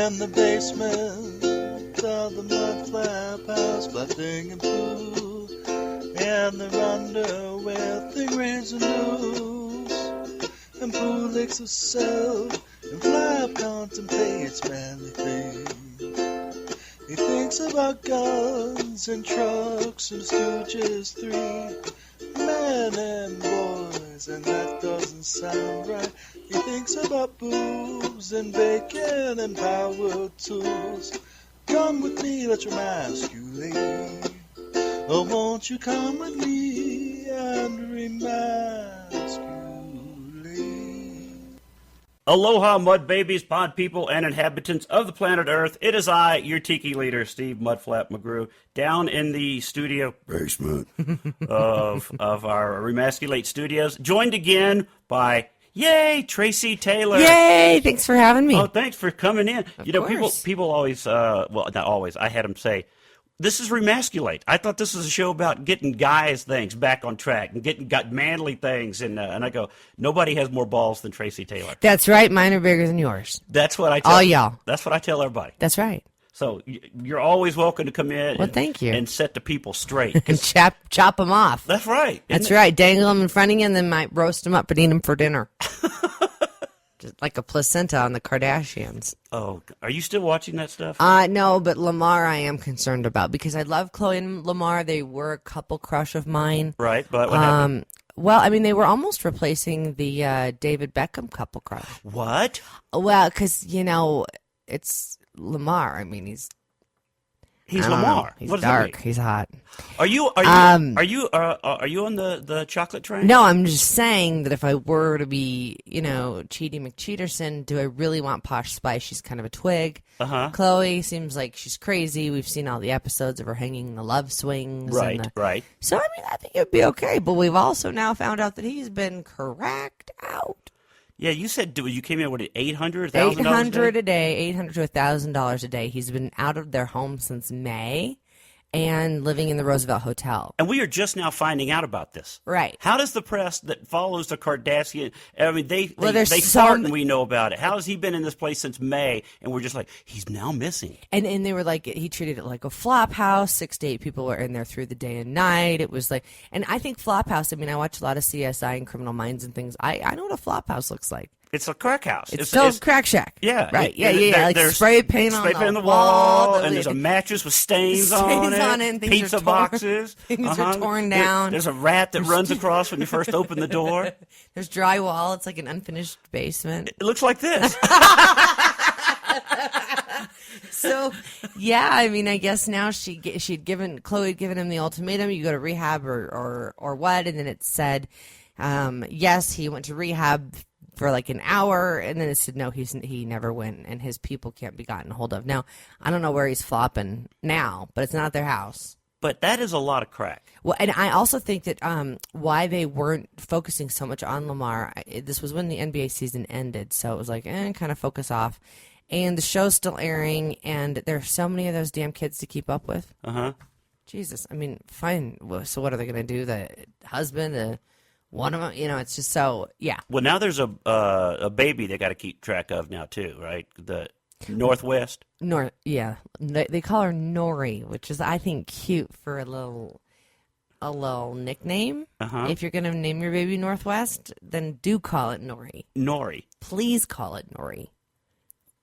In the basement of the Mudflap house, flapping and poo, and they're under with the grains and news. And Pooh licks himself, and Flap contemplates manly things. He thinks about guns and trucks and Stooges 3, men and boys, and that doesn't sound right. He thinks about boobs and bacon and power tools. Come with me, let's remasculate. Oh, won't you come with me and remasculate? Aloha, mud babies, pond people, and inhabitants of the planet Earth. It is I, your tiki leader, Steve Mudflap McGrew, down in the studio basement of our Remasculate studios, joined again by, yay, Tracy Taylor. Yay, thanks for having me. Oh, thanks for coming in. Of course. People always, well, not always, I had them say, this is Remasculate. I thought this was a show about getting guys' things back on track and got manly things. And I go, nobody has more balls than Tracy Taylor. That's right. Mine are bigger than yours. That's what I tell all y'all. That's what I tell everybody. That's right. So you're always welcome to come in. Well, thank you. And set the people straight. And chop them off. That's right. That's right. Dangle them in front of you and then might roast them up and eat them for dinner. Just like a placenta on the Kardashians. Oh, are you still watching that stuff? No, but Lamar I am concerned about because I love Chloe and Lamar. They were a couple crush of mine. Right, but what happened? Well, I mean, they were almost replacing the David Beckham couple crush. What? Well, because, it's Lamar. I mean, he's Lamar. He's what does dark. That mean? He's hot. Are you on the chocolate train? No, I'm just saying that if I were to be, Cheaty McCheaterson, do I really want Posh Spice? She's kind of a twig. Uh-huh. Chloe seems like she's crazy. We've seen all the episodes of her hanging the love swings. Right, right. So, I mean, I think it'd be okay. But we've also now found out that he's been cracked out. Yeah, you said you came in with $800, $1,000 $800 a day, $800 to $1,000 a day. He's been out of their home since May and living in the Roosevelt Hotel. And we are just now finding out about this. Right. How does the press that follows the Kardashian, I mean, they some... fart and we know about it. How has he been in this place since May? And we're just like, he's now missing. And they were like, he treated it like a flop house. 6 to 8 people were in there through the day and night. It was like, and I think flop house, I mean, I watch a lot of CSI and Criminal Minds and things. I know what a flop house looks like. It's a crack house. It's still a crack shack. Yeah. Right. Yeah. Like spray paint on the wall. And there's a mattress with stains on it. And pizza boxes. Things are torn down. There's a rat that runs across when you first open the door. There's drywall. It's like an unfinished basement. It looks like this. So, yeah, I mean, I guess now Chloe had given him the ultimatum, you go to rehab or what? And then it said, yes, he went to rehab for like an hour, and then it said no, he never went, and his people can't be gotten a hold of. Now, I don't know where he's flopping now, but it's not their house. But that is a lot of crack. Well, and I also think that why they weren't focusing so much on Lamar, this was when the NBA season ended, so it was like, kind of focus off. And the show's still airing, and there are so many of those damn kids to keep up with. Uh-huh. Jesus, I mean, fine. So what are they going to do? The husband, one of them, it's just so, yeah. Well, now there's a baby they got to keep track of now too, right? The Northwest. Yeah. They call her Nori, which is, I think, cute for a little nickname. Uh-huh. If you're going to name your baby Northwest, then do call it Nori. Nori. Please call it Nori.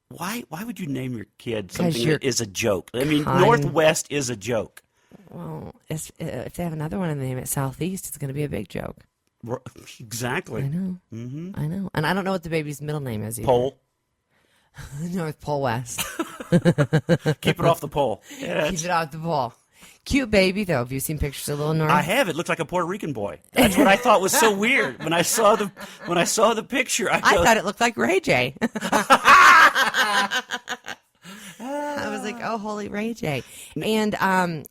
Why would you name your kid something that is a joke? I mean, Northwest is a joke. Well, if they have another one and they name it Southeast, it's going to be a big joke. Exactly. I know. Mm-hmm. I know. And I don't know what the baby's middle name is either. Pole. North Pole West. Keep it off the pole. Yeah, keep it off the pole. Cute baby, though. Have you seen pictures of little North? I have. It looks like a Puerto Rican boy. That's what I thought was so weird. When I saw the picture, I thought it looked like Ray J. I was like, oh, holy Ray J. And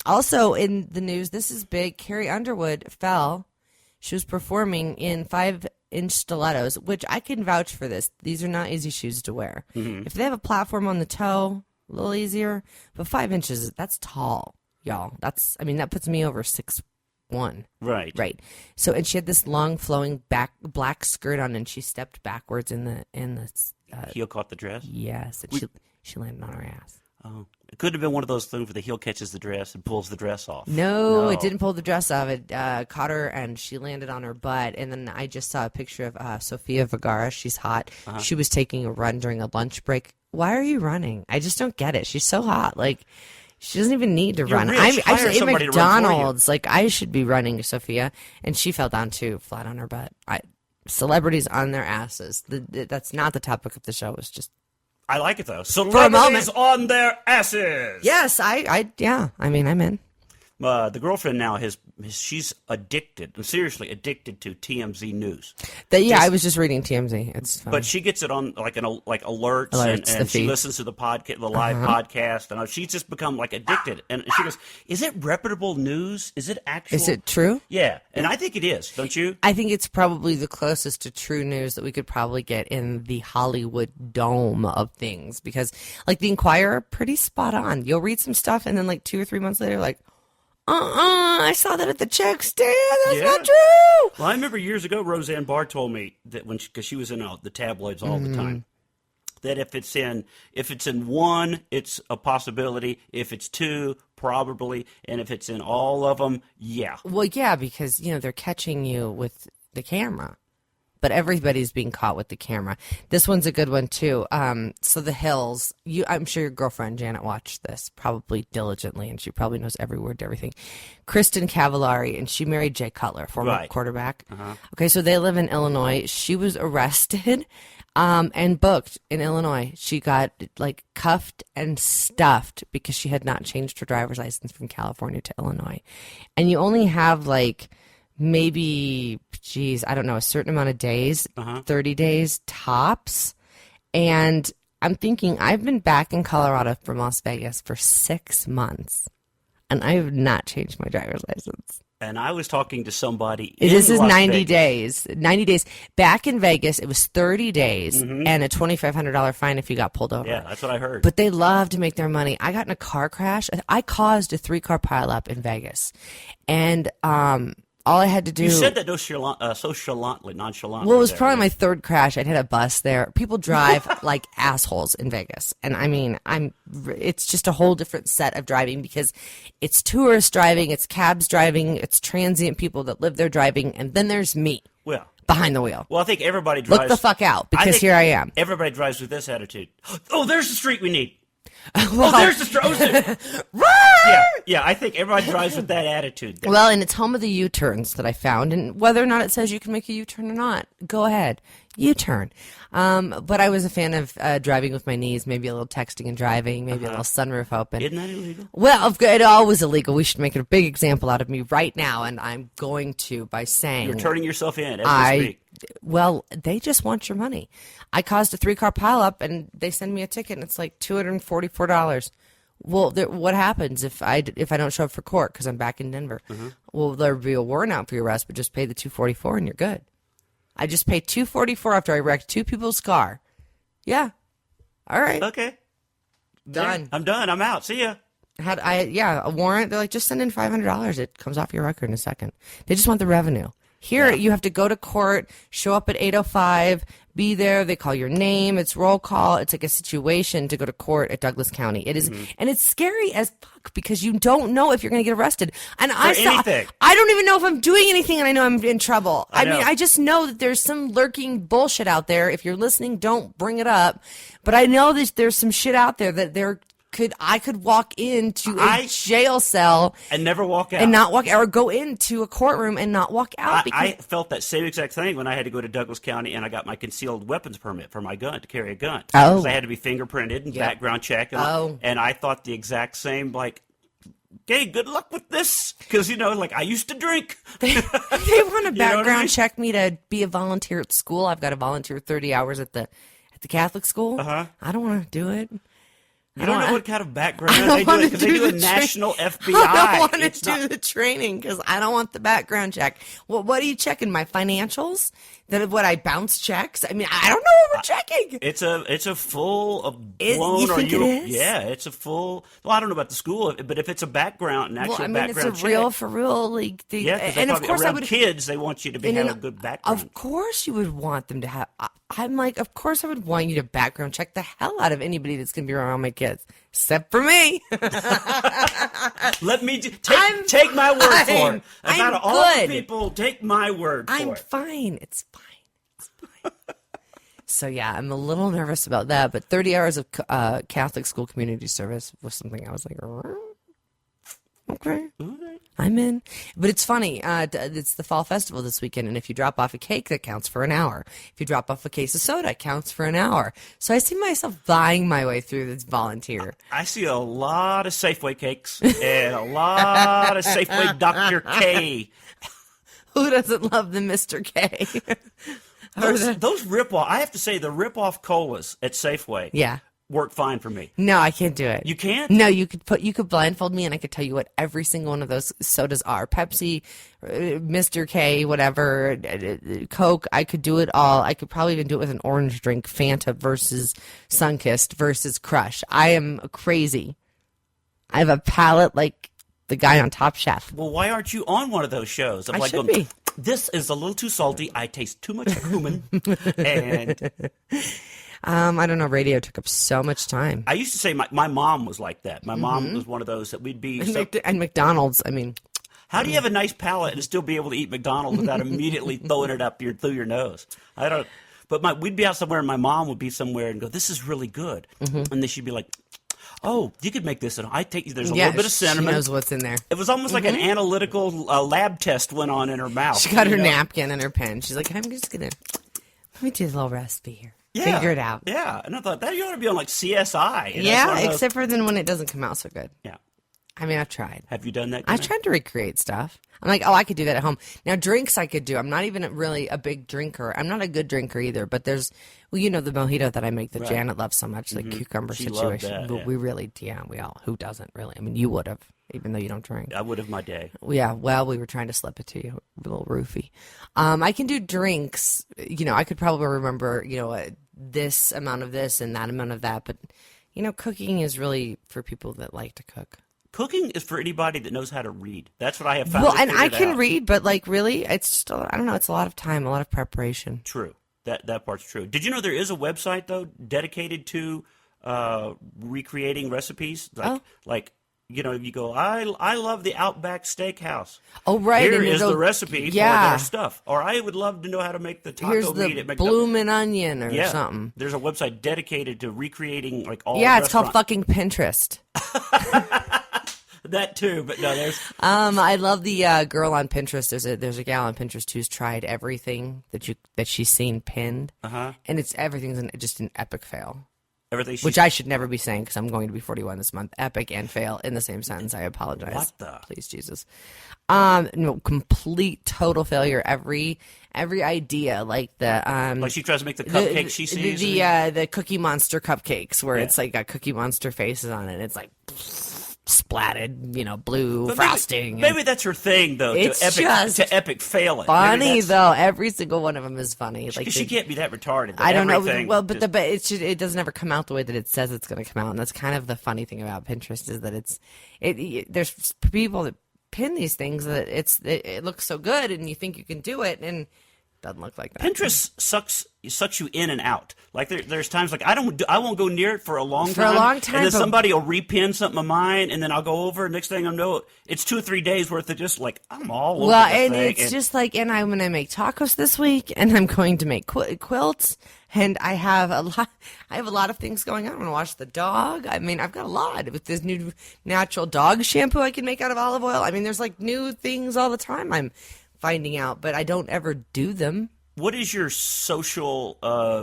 also in the news, this is big. Carrie Underwood fell. She was performing in 5-inch stilettos, which I can vouch for this. These are not easy shoes to wear. Mm-hmm. If they have a platform on the toe, a little easier. But 5 inches, that's tall, y'all. That puts me over 6'1". Right. Right. So, and she had this long flowing black skirt on, and she stepped backwards in the heel caught the dress. Yes. She landed on her ass. Oh, it could have been one of those things where the heel catches the dress and pulls the dress off. No, it didn't pull the dress off. It caught her, and she landed on her butt. And then I just saw a picture of Sofia Vergara. She's hot. She was taking a run during a lunch break. Why are you running? I just don't get it. She's so hot. Like, she doesn't even need to run. Rich. I Hire should somebody at to run for you. McDonald's. Like, I should be running, Sophia. And she fell down, too, flat on her butt. Celebrities on their asses. That's not the topic of the show. It's just... I like it, though. Celebrities on their asses. Yes, yeah. I mean, I'm in. The girlfriend now she's addicted, seriously addicted to TMZ news. I was just reading TMZ. It's fun. But she gets it on like alerts and she listens to the live podcast, and she's just become like addicted. And she goes, "Is it reputable news? Is it actual? Is it true?" Yeah, and I think it is. Don't you? I think it's probably the closest to true news that we could probably get in the Hollywood dome of things, because like the Inquirer, pretty spot on. You'll read some stuff, and then like 2 or 3 months later, like, I saw that at the check stand. That's not true. Well, I remember years ago, Roseanne Barr told me that because she was in the tabloids all the time, that if it's in one, it's a possibility. If it's two, probably, and if it's in all of them, yeah. Well, yeah, because they're catching you with the camera. But everybody's being caught with the camera. This one's a good one, too. So The Hills, I'm sure your girlfriend, Janet, watched this probably diligently, and she probably knows every word to everything. Kristen Cavallari, and she married Jay Cutler, former quarterback. Okay, so they live in Illinois. She was arrested and booked in Illinois. She got, like, cuffed and stuffed because she had not changed her driver's license from California to Illinois. And you only have, like... maybe, I don't know, a certain amount of days, 30 days tops. And I'm thinking, I've been back in Colorado from Las Vegas for 6 months, and I have not changed my driver's license. And I was talking to somebody This is Las 90 Vegas. days. 90 days. Back in Vegas, it was 30 days and a $2,500 fine if you got pulled over. Yeah, that's what I heard. But they love to make their money. I got in a car crash. I caused a 3-car pileup in Vegas. And all I had to do... You said that nonchalantly. Well, it was probably my 3rd crash. I'd hit a bus there. People drive like assholes in Vegas. And I mean, it's just a whole different set of driving, because it's tourists driving, it's cabs driving, it's transient people that live there driving, and then there's me behind the wheel. Well, I think everybody drives... Look the fuck out, because here I am. Everybody drives with this attitude. Oh, there's the street we need. There's the street. Yeah, I think everybody drives with that attitude there. Well, and it's home of the U-turns that I found, and whether or not it says you can make a U-turn or not, go ahead, U-turn. But I was a fan of driving with my knees, maybe a little texting and driving, maybe a little sunroof open. Isn't that illegal? Well, it always illegal. We should make a big example out of me right now, and I'm going to by saying... You're turning yourself in as we speak. Well, they just want your money. I caused a 3-car pileup, and they send me a ticket, and it's like $244. Well, what happens if I don't show up for court because I'm back in Denver? Well, there'll be a warrant out for your arrest, but just pay the $244 and you're good. I just paid $244 after I wrecked 2 people's car. Yeah. All right. Okay. Done. I'm done. I'm out. See ya. A warrant. They're like, just send in $500. It comes off your record in a second. They just want the revenue. Here, you have to go to court, show up at 8:05, be there. They call your name. It's roll call. It's like a situation to go to court at Douglas County. It is, and it's scary as fuck because you don't know if you're going to get arrested. And I don't even know if I'm doing anything, and I know I'm in trouble. I mean, I just know that there's some lurking bullshit out there. If you're listening, don't bring it up. But I know that there's some shit out there that I could walk into a jail cell and never walk out, and not walk out, or go into a courtroom and not walk out. I felt that same exact thing when I had to go to Douglas County and I got my concealed weapons permit for my gun to carry a gun. Because I had to be fingerprinted and background checked, and I thought the exact same. Like, okay, good luck with this, because I used to drink. They want to background check me to be a volunteer at school. I've got to volunteer 30 hours at the Catholic school. I don't want to do it. You don't know what kind of background they do, because they do a national FBI. I don't want to do the training because I don't want the background check. Well, what are you checking? My financials? What I bounce checks? I mean, I don't know what we're checking. It's a full of blown. You think it is? Yeah, it's a full. Well, I don't know about the school, but if it's a background, an actual background check. It's a real for real league thing. Yeah, and of course, around kids, they want you to have a good background. Of course, you would want them to have. I'm like, of course I would want you to background check the hell out of anybody that's going to be around my kids, except for me. Let me take my word for it. Out of all the people, take my word for it. I'm fine. It's fine. It's fine. So, yeah, I'm a little nervous about that. But 30 hours of Catholic school community service was something I was like, okay. I'm in. But it's funny. It's the fall festival this weekend, and if you drop off a cake, that counts for an hour. If you drop off a case of soda, it counts for an hour. So I see myself buying my way through this volunteer. I see a lot of Safeway cakes and a lot of Safeway Dr. K. Who doesn't love the Mr. K? Those rip-off, I have to say, the rip-off colas at Safeway. Yeah. Work fine for me. No, I can't do it. You can't? No, you could blindfold me and I could tell you what every single one of those sodas are. Pepsi, Mr. K, whatever, Coke, I could do it all. I could probably even do it with an orange drink, Fanta versus Sunkist versus Crush. I am crazy. I have a palate like the guy on Top Chef. Well, why aren't you on one of those shows? I should be. This is a little too salty. I taste too much cumin. And I don't know. Radio took up so much time. I used to say my mom was like that. My mom was one of those that we'd be. And McDonald's. I mean, how do you have a nice palate and still be able to eat McDonald's without immediately throwing it up through your nose? I don't. But we'd be out somewhere, and my mom would be somewhere and go, "This is really good," and then she'd be like, "Oh, you could make this." And I take there's a little bit of cinnamon. She knows what's in there. It was almost like an analytical lab test went on in her mouth. She got her napkin and her pen. She's like, "I'm just gonna let me do a little recipe here." Yeah, figure it out. Yeah, and I thought that you ought to be on like CSI. Yeah, except for then when it doesn't come out so good. Yeah. I mean, I've tried. Have you done that? I've tried to recreate stuff. I'm like, I could do that at home. Now, drinks I could do. I'm not even really a big drinker. I'm not a good drinker either, but there's, the mojito that I make that Janet loves so much, the cucumber situation. Loved that, but we really, we all, who doesn't really? I mean, you would have, even though you don't drink. I would have my day. Yeah, well, we were trying to slip it to you, a little roofie. I can do drinks. I could probably remember, this amount of this and that amount of that, but, cooking is really for people that like to cook. Cooking is for anybody that knows how to read. That's what I have found. Well, and I can read, but really, it's just I don't know. It's a lot of time, a lot of preparation. True. That part's true. Did you know there is a website though dedicated to recreating recipes? You go, I love the Outback Steakhouse. Oh, right. Here is the recipe for their stuff. Or I would love to know how to make the taco Here's meat at the McDonald's. bloomin' onion or something. There's a website dedicated to recreating all. Yeah, it's called fucking Pinterest. That too, but no, there's. I love the girl on Pinterest. There's a gal on Pinterest who's tried everything that she's seen pinned, and everything's just an epic fail. Which I should never be saying because I'm going to be 41 this month. Epic and fail in the same sentence. I apologize. What the? Please, Jesus. No, complete, total failure. Every idea, like the like she tries to make the cupcakes she sees. The Cookie Monster cupcakes, where it's like got Cookie Monster faces on it. It's like splatted, blue but frosting. Maybe that's her thing, though. It's to epic fail it. Funny though. Every single one of them is funny. Like she can't be that retarded. I don't know. Well, but it doesn't ever come out the way that it says it's going to come out, and that's kind of the funny thing about Pinterest is that there's people that pin these things that it looks so good, and you think you can do it, and it doesn't look like that. Pinterest sucks you in and out. Like there's times like I won't go near it for a long time. And then somebody will repin something of mine, and then I'll go over. And next thing I know, it's 2 or 3 days worth of just like I'm all over. Well, this and thing. it's just like, and I'm gonna make tacos this week, and I'm going to make quilts, and I have a lot of things going on. I'm gonna wash the dog. I mean, I've got a lot with this new natural dog shampoo I can make out of olive oil. I mean, there's like new things all the time I'm finding out, but I don't ever do them. What is your social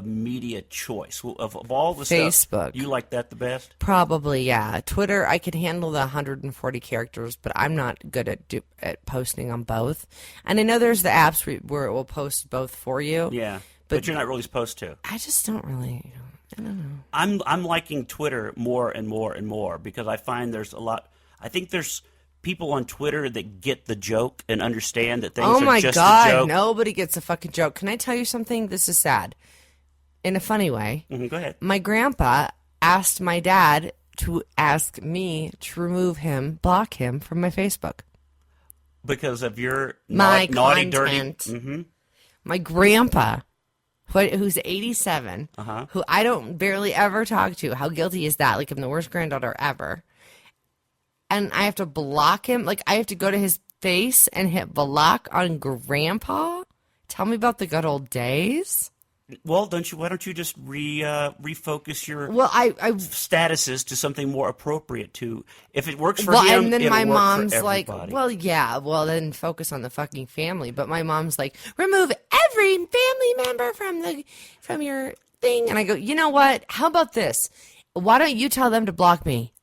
media choice of all the Facebook. stuff? You like that the best? Probably, yeah. Twitter, I can handle the 140 characters, but I'm not good at posting on both. And I know there's the apps where it will post both for you. Yeah, but you're not really supposed to. I just don't really. I don't know. I'm liking Twitter more and more and more because I find there's a lot. I think there's people on Twitter that get the joke and understand that things are just a joke. Oh my God, nobody gets a fucking joke. Can I tell you something? This is sad. In a funny way. Mm-hmm, go ahead. My grandpa asked my dad to ask me to block him from my Facebook. Because of your naughty, dirty... Mm-hmm. My grandpa, who's 87, who I don't barely ever talk to. How guilty is that? Like, I'm the worst granddaughter ever. And I have to block him. Like, I have to go to his face and hit block on Grandpa? Tell me about the good old days. Well, why don't you just refocus your I statuses to something more appropriate to, if it works for him, and then it'll my work mom's for like, everybody. then focus on the fucking family. But my mom's like, remove every family member from your thing. And I go, you know what? How about this? Why don't you tell them to block me?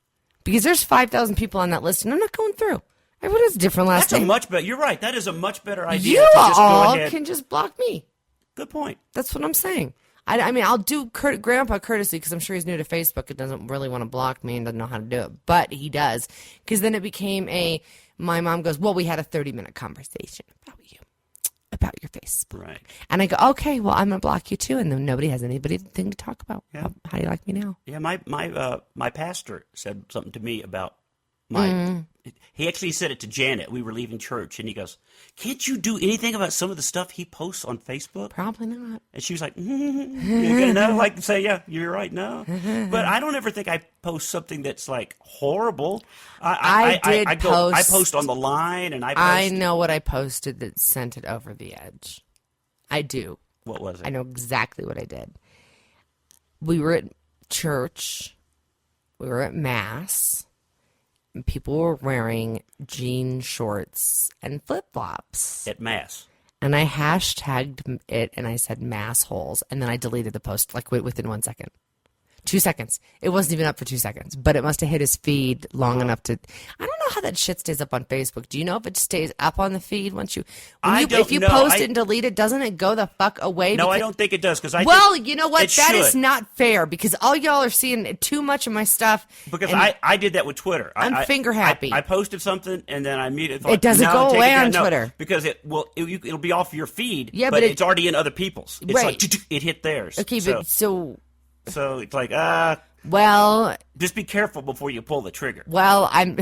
Because there's 5,000 people on that list, and I'm not going through. Everyone has a different last name. You're right. That is a much better idea. You to just all go ahead. can just block me. Good point. That's what I'm saying. I mean, I'll do Grandpa courtesy because I'm sure he's new to Facebook and doesn't really want to block me and doesn't know how to do it. But he does. Because then it became my mom goes, well, we had a 30-minute conversation about your Facebook. Right. And I go, okay, well, I'm going to block you too. And then nobody has anything to talk about. Yeah. How do you like me now? Yeah, my pastor said something to me about he actually said it to Janet. We were leaving church, and he goes, can't you do anything about some of the stuff he posts on Facebook? Probably not. And she was like, you're going to like say, yeah, you're right, no. But I don't ever think I post something that's like horrible. I post on the line, and I know what I posted that sent it over the edge. I do. What was it? I know exactly what I did. We were at church. We were at Mass. People were wearing jean shorts and flip-flops. At Mass. And I hashtagged it, and I said mass holes, and then I deleted the post like within 1 second. 2 seconds. It wasn't even up for 2 seconds, but it must have hit his feed long enough to... I don't know how that shit stays up on Facebook. Do you know if it stays up on the feed once you... If you post it and delete it, doesn't it go the fuck away? No, I don't think it does. You know what? That is not fair because all y'all are seeing too much of my stuff. Because I did that with Twitter. I'm finger happy. I posted something and then I immediately thought... It doesn't go away on Twitter. Because it'll be off your feed, yeah, but it's already in other people's. It's right. like it hit theirs. Okay, but so it's like, well... Just be careful before you pull the trigger. Well, I'm...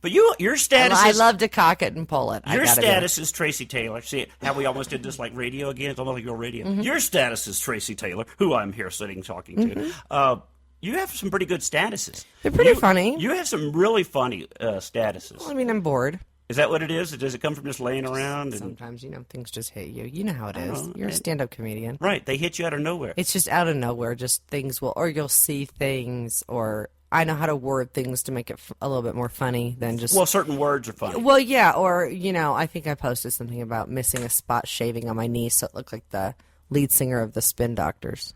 But your status I love to cock it and pull it. Your status is Tracy Taylor. See how we almost did this like radio again? It's almost like your radio. Mm-hmm. Your status is Tracy Taylor, who I'm here sitting talking to. Mm-hmm. You have some pretty good statuses. They're pretty funny. You have some really funny statuses. Well, I mean, I'm bored. Is that what it is? Does it come from just laying around? Sometimes, things just hit you. You know how it is. You're a stand-up comedian. Right. They hit you out of nowhere. It's just out of nowhere. Just things or you'll see things, or I know how to word things to make it a little bit more funny than just... Well, certain words are funny. Well, yeah, or, I think I posted something about missing a spot shaving on my knee so it looked like the lead singer of the Spin Doctors.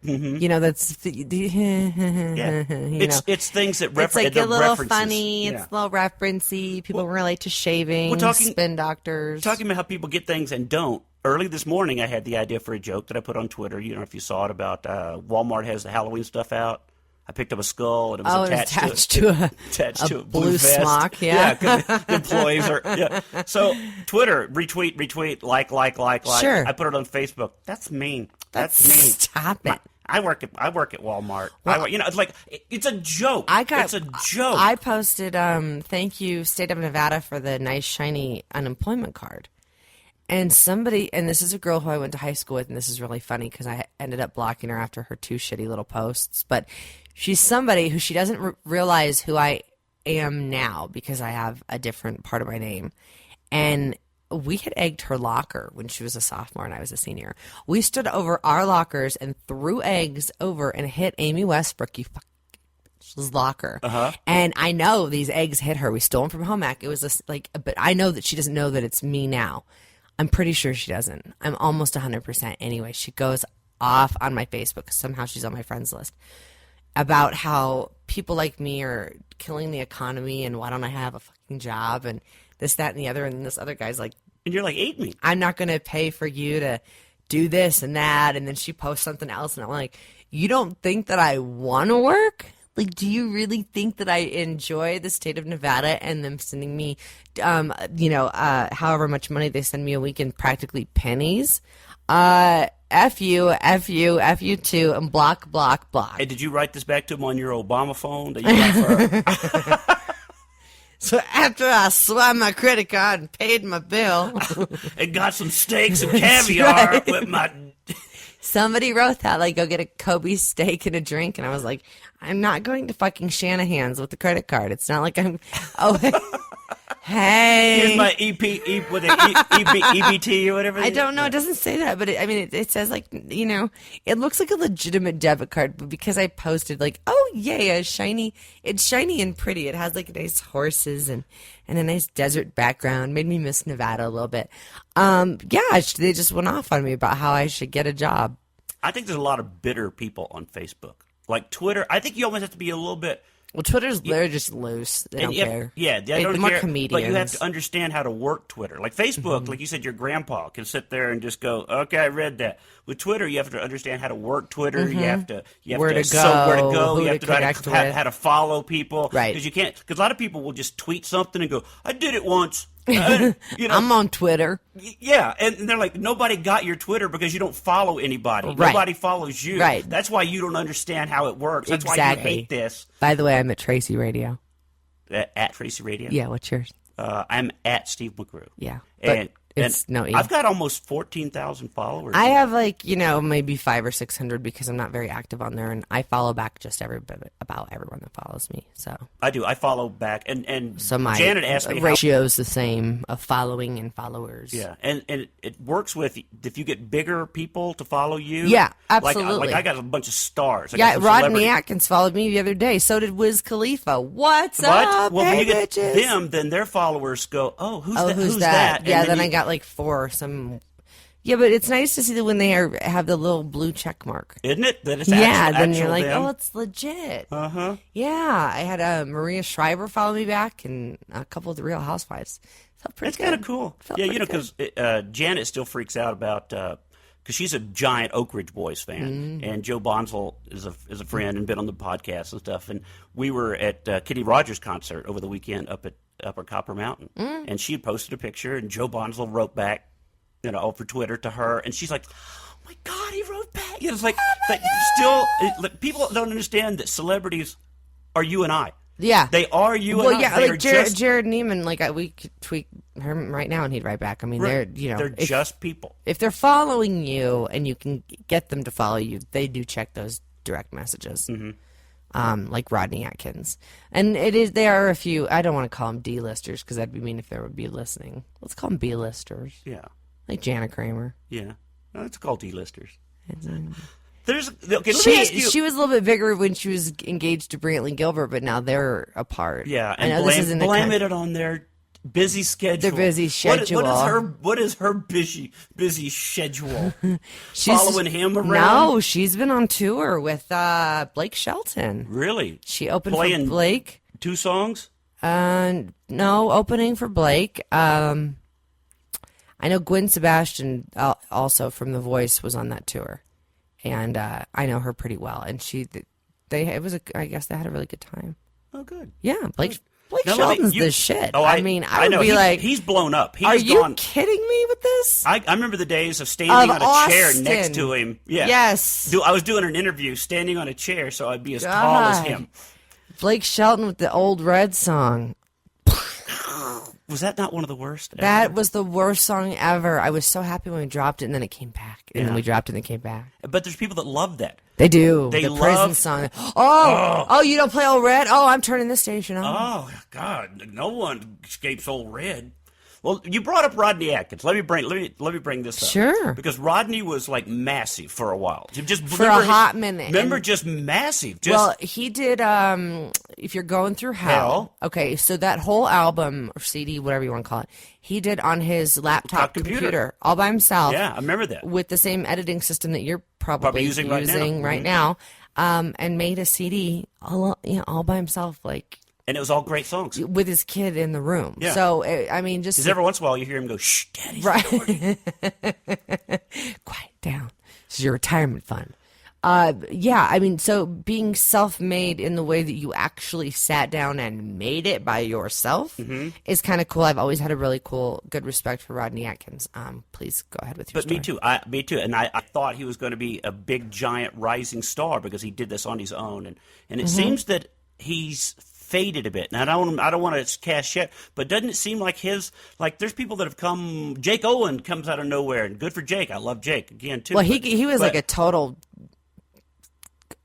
Mm-hmm. That's... It's things that reference... It's like a little funny, it's a little referencey, people relate to shaving, Spin Doctors. Talking about how people get things and don't. Early this morning, I had the idea for a joke that I put on Twitter. If you saw it, about Walmart has the Halloween stuff out. I picked up a skull, and it was attached to a blue vest. Smock, yeah. The employees are, yeah. So, Twitter, retweet, like. Sure. I put it on Facebook. That's mean. That's mean. Stop it. I work at Walmart. Well, it's like, it's a joke. It's a joke. I posted, thank you, State of Nevada, for the nice, shiny unemployment card. And this is a girl who I went to high school with, and this is really funny because I ended up blocking her after her 2 shitty little posts. But she's somebody who she doesn't realize who I am now because I have a different part of my name. And we had egged her locker when she was a sophomore and I was a senior. We stood over our lockers and threw eggs over and hit Amy Westbrook, you fucking bitch's locker. Uh-huh. And I know these eggs hit her. We stole them from home ec. It was but I know that she doesn't know that it's me now. I'm pretty sure she doesn't. I'm almost 100%. Anyway, she goes off on my Facebook. Somehow she's on my friends list about how people like me are killing the economy and why don't I have a fucking job and this, that, and the other. And this other guy's like, and you're like, ate me. I'm not going to pay for you to do this and that. And then she posts something else. And I'm like, you don't think that I want to work? Like, do you really think that I enjoy the state of Nevada and them sending me, however much money they send me a week in practically pennies? F you too, and block. Hey, did you write this back to him on your Obama phone that you got for her? So after I swiped my credit card and paid my bill, and got some steaks and caviar with my. Somebody wrote that, like, go get a Kobe steak and a drink, and I was like, I'm not going to fucking Shanahan's with the credit card. It's not like I'm. Oh, hey. Here's my EBT or whatever. I don't know. It doesn't say that, but it says, like, you know, it looks like a legitimate debit card, but because I posted, like, oh, yay, it's shiny and pretty. It has, like, nice horses and a nice desert background. Made me miss Nevada a little bit. Yeah, they just went off on me about how I should get a job. I think there's a lot of bitter people on Facebook. Like Twitter, I think you almost have to be a little bit. Well, they're just loose. They don't care. Yeah, they don't more care. Comedians. But you have to understand how to work Twitter. Like Facebook, like you said, your grandpa can sit there and just go, "Okay, I read that." With Twitter, you have to understand how to work Twitter. You have to where to go. You have to know how to follow people. Right. Because you can't. Because a lot of people will just tweet something and go, "I did it once." You know, I'm on Twitter. Yeah, and they're like, nobody got your Twitter because you don't follow anybody. Right. Nobody follows you. Right. That's why you don't understand how it works. That's why you hate this. By the way, I'm at Tracy Radio. At Tracy Radio? Yeah, what's yours? I'm at Steve McGrew. Yeah. And it's no E. I've got almost 14,000 followers. I have, like, you know, maybe 500 or 600 because I'm not very active on there, and I follow back just about everyone that follows me. So I do. I follow back, and so my Janet asked me ratio's the same of following and followers. Yeah, and it works with if you get bigger people to follow you. Yeah, absolutely. Like I got a bunch of stars. Yeah, Rodney Atkins followed me the other day. So did Wiz Khalifa. What's up, well, when you get bitches? them, then their followers go, "Oh, who's that?" Yeah, then I got like 4 some. Yeah, but it's nice to see that when they have the little blue check mark. Isn't it? That it's then you're like, them. oh, it's legit. Uh-huh. Yeah, I had Maria Shriver follow me back and a couple of the Real Housewives. Felt pretty That's good. kind of cool. Yeah, you know, because Janet still freaks out about because she's a giant Oak Ridge Boys fan, and Joe Bonzel is a friend and been on the podcast and stuff. And we were at Kenny Rogers' concert over the weekend up at Upper Copper Mountain, and she had posted a picture, and Joe Bonzel wrote back, you know, over Twitter to her, and she's like, "Oh my God, he wrote back." You know, it's like, people don't understand that celebrities are you and I. Yeah, they are you and I. Well, yeah, they like Jared Neiman, like we could tweet him right now and he'd write back. I mean, they're just people. If they're following you and you can get them to follow you, they do check those direct messages. Like Rodney Atkins, and there are a few. I don't want to call them D-listers because that'd be mean if they would be listening. Let's call them B-listers. Yeah, like Jana Kramer. Yeah, no, it's called D-listers. She was a little bit bigger when she was engaged to Brantley Gilbert, but now they're apart. Yeah, and I know blame it on their busy schedule. Their busy schedule. What is her busy schedule? Following him around? No, she's been on tour with Blake Shelton. Really? She opened for Blake. 2 songs? No, opening for Blake. I know Gwen Sebastian also from The Voice was on that tour, and I know her pretty well. And I guess they had a really good time. Oh, good. Yeah, Blake Shelton's the shit. Oh, I mean, I would be like, he's blown up. Are you kidding me with this? I remember the days of standing on a chair next to him. Yeah. Yes. I was doing an interview standing on a chair so I'd be as tall as him. Blake Shelton with the Old Red song. Was that not one of the worst ever? That was the worst song ever. I was so happy when we dropped it, and then it came back. And then we dropped it, and it came back. But there's people that love that. They do. They love prison song. Oh, you don't play Old Red? Oh, I'm turning this station on. Oh, God. No one escapes Old Red. Well, you brought up Rodney Atkins. Let me bring this up. Sure. Because Rodney was like massive for a while. For a hot minute. Remember, just massive. Well, he did. If You're Going Through Hell. Okay, so that whole album or CD, whatever you want to call it, he did on his laptop computer all by himself. Yeah, I remember that. With the same editing system that you're probably using right now, and made a CD all by himself, like. And it was all great songs. With his kid in the room. Yeah. So, I mean, just... Because every once in a while you hear him go, "Shh, Daddy's recording." Quiet down. This is your retirement fund. Yeah, I mean, so being self-made in the way that you actually sat down and made it by yourself is kind of cool. I've always had a really good respect for Rodney Atkins. Please go ahead with your story. Me too. And I thought he was going to be a big, giant, rising star because he did this on his own. And it seems that he's faded a bit. And I don't want to cast shit, but doesn't it seem like there's people that have come. Jake Owen comes out of nowhere, and good for Jake. I love Jake again too. Well, he was like a total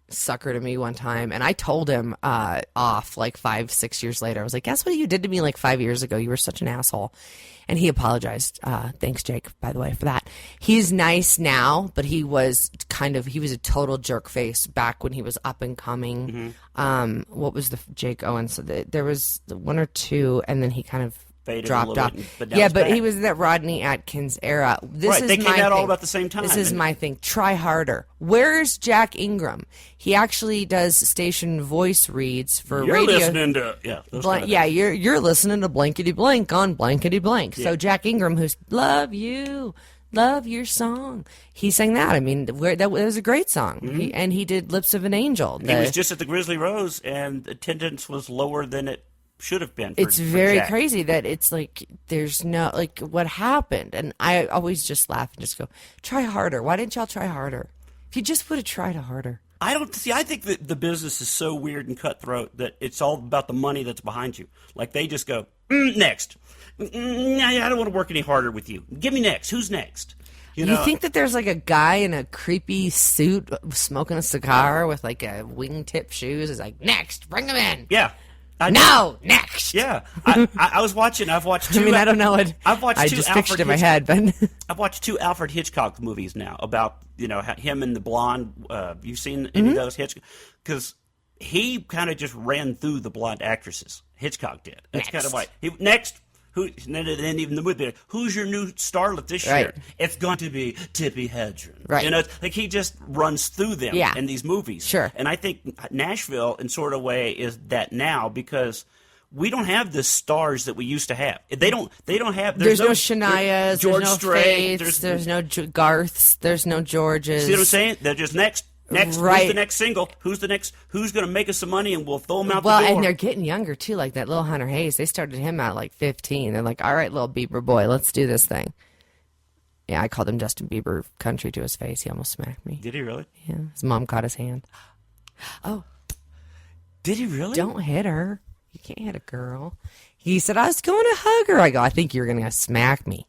sucker to me one time, and I told him off like 5-6 years later. I was like, guess what you did to me like 5 years ago? You were such an asshole. And he apologized. Thanks, Jake, by the way, for that. He's nice now, but he was a total jerk face back when he was up and coming. Mm-hmm. What was the Jake Owens? So there was one or two, and then he kind of faded dropped off. But he was that Rodney Atkins era. They came out all about the same time. This is my thing. Try harder. Where's Jack Ingram? He actually does station voice reads for you're radio. Listening to You're listening to blankety blank on blankety blank. Yeah. So Jack Ingram, who's love you. Love your song. He sang that. I mean, that was a great song. Mm-hmm. He did Lips of an Angel. He was just at the Grizzly Rose, and attendance was lower than it should have been. It's very crazy that it's like there's no like what happened, and I always just laugh and just go, try harder. Why didn't y'all try harder? If you just would have tried harder. I think that the business is so weird and cutthroat that it's all about the money that's behind you. Like they just go next. I don't want to work any harder with you. Give me next. Who's next? You think that there's like a guy in a creepy suit smoking a cigar with like a wingtip shoes is like next, bring him in. Yeah. Next. Yeah, I was watching. I've watched two. I mean, I don't know what. I've watched. I two just Alfred pictured it in my head, but I've watched 2 Alfred Hitchcock movies now about him and the blonde. You've seen any of those Hitchcock? Because he kind of just ran through the blonde actresses. Hitchcock did. That's kind of why next. Who? And then even the movie. Who's your new starlet this year? It's going to be Tippi Hedren. Right. Like he just runs through them in these movies. Sure. And I think Nashville, in sort of way, is that now because we don't have the stars that we used to have. They don't have. There's no Shanias. George there's no Strait. There's no Garths. There's no Georges. See what I'm saying? They're just next. Right. Who's the next single? Who's the next? Who's going to make us some money and we'll throw them out the door? Well, and they're getting younger too. Like that little Hunter Hayes, they started him out at like 15. They're like, all right, little Bieber boy, let's do this thing. Yeah, I called him Justin Bieber country to his face. He almost smacked me. Did he really? Yeah, his mom caught his hand. Oh, did he really? Don't hit her. You can't hit a girl. He said I was going to hug her. I go, I think you're going to smack me.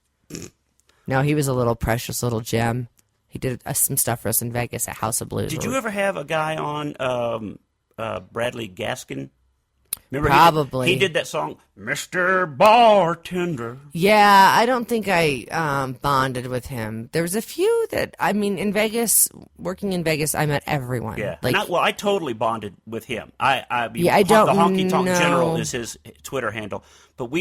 No, he was a little precious little gem. He did some stuff for us in Vegas at House of Blues. Did you ever have a guy on Bradley Gaskin? Remember Probably. He did that song, Mr. Bartender. Yeah, I don't think I bonded with him. There was a few that, I mean, in Vegas, working in Vegas, I met everyone. Yeah. Like, I totally bonded with him. I don't The Honky Tonk know. General is his Twitter handle. But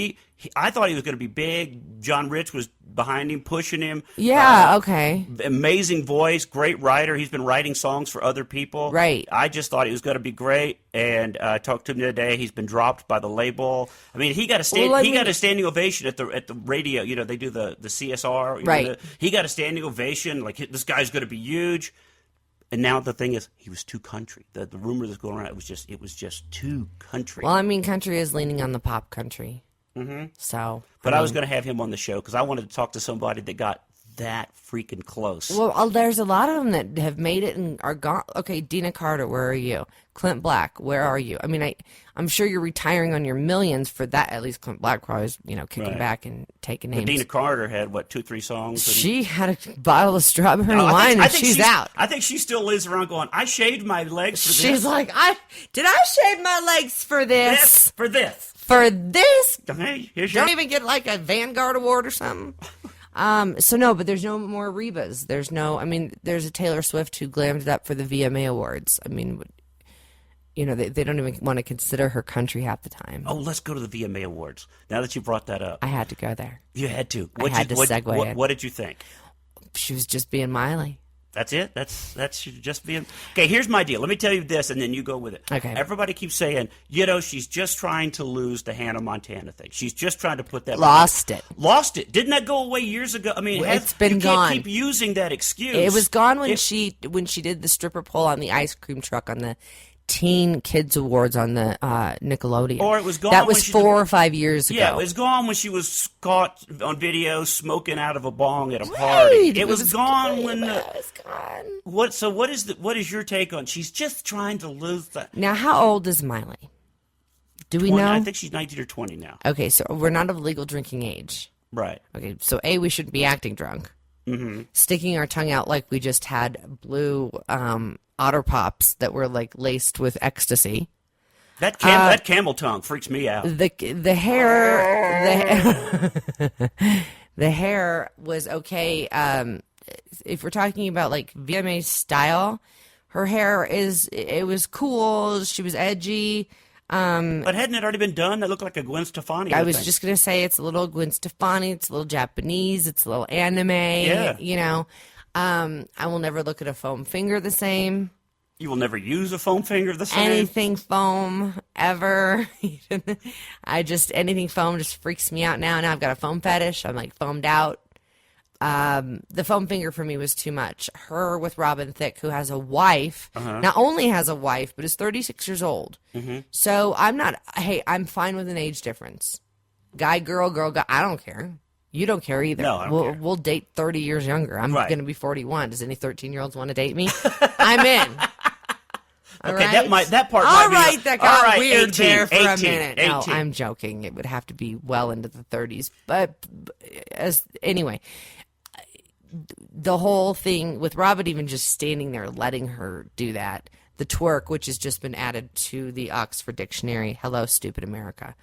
I thought he was going to be big. John Rich was behind him, pushing him. Yeah, okay. Amazing voice, great writer. He's been writing songs for other people. Right. I just thought he was going to be great, and I talked to him the other day. He's been dropped by the label. I mean, he got a standing ovation at the radio. You know, they do the CSR. Right. He got a standing ovation. Like, this guy's going to be huge. And now the thing is, he was too country. The rumor that's going around, it was just too country. Well, I mean, country is leaning on the pop country. Mm-hmm. So, but I was going to have him on the show because I wanted to talk to somebody that got that freaking close. Well, there's a lot of them that have made it and are gone. Okay, Dina Carter, where are you? Clint Black, where are you? I mean, I'm sure you're retiring on your millions for that. At least Clint Black probably was, kicking back and taking names. But Dina Carter had, 2-3 songs? She had a bottle of strawberry wine and she's out. I think she still lives around going, I shaved my legs for this. She's like, did I shave my legs for this? For this. For this? Hey, Don't even get like a Vanguard award or something. So no, but there's no more Rebas. There's a Taylor Swift who glammed it up for the VMA Awards. I mean, they don't even want to consider her country half the time. Oh, let's go to the VMA Awards. Now that you brought that up. I had to go there. You had to. I had to segue. What did you think? She was just being Miley. That's it? That's just being... Okay, here's my deal. Let me tell you this, and then you go with it. Okay. Everybody keeps saying, she's just trying to lose the Hannah Montana thing. She's just trying to put that... Lost it. Didn't that go away years ago? I mean, it's been gone. You can't keep using that excuse. It was gone when she did the stripper pole on the ice cream truck on the Teen Kids Awards on the Nickelodeon. Or it was gone. That was 4 or 5 years ago. Yeah, it was gone when she was caught on video smoking out of a bong at a party. It was gone when the... It was gone. What is your take on? She's just trying to lose that. Now, how old is Miley? Do we 20, know? I think she's 19 or 20 now. Okay, so we're not of legal drinking age. Right. Okay, so A, we shouldn't be acting drunk. Mm-hmm. Sticking our tongue out like we just had blue Otter Pops that were like laced with ecstasy. That camel tongue freaks me out. The hair the hair was okay. If we're talking about like VMA style, her hair it was cool. She was edgy. But hadn't it already been done? That looked like a Gwen Stefani. I was just gonna say it's a little Gwen Stefani. It's a little Japanese. It's a little anime. Yeah. You know, I will never look at a foam finger the same. You will never use a foam finger the same? Anything foam ever. Anything foam just freaks me out now. Now I've got a foam fetish. I'm like foamed out. The foam finger for me was too much. Her with Robin Thicke, who has a wife, not only has a wife, but is 36 years old. Mm-hmm. So I'm fine with an age difference. Guy, girl, guy, I don't care. You don't care either. No, I don't care. We'll date 30 years younger. I'm Right. going to be 41. Does any 13-year-olds want to date me? I'm in. All Okay, right? that part All might be... right, that got all right, weird 18, there for a 18, minute. No, 18. I'm joking. It would have to be well into the 30s. But anyway, the whole thing with Robin even just standing there letting her do that, the twerk, which has just been added to the Oxford Dictionary. Hello, stupid America.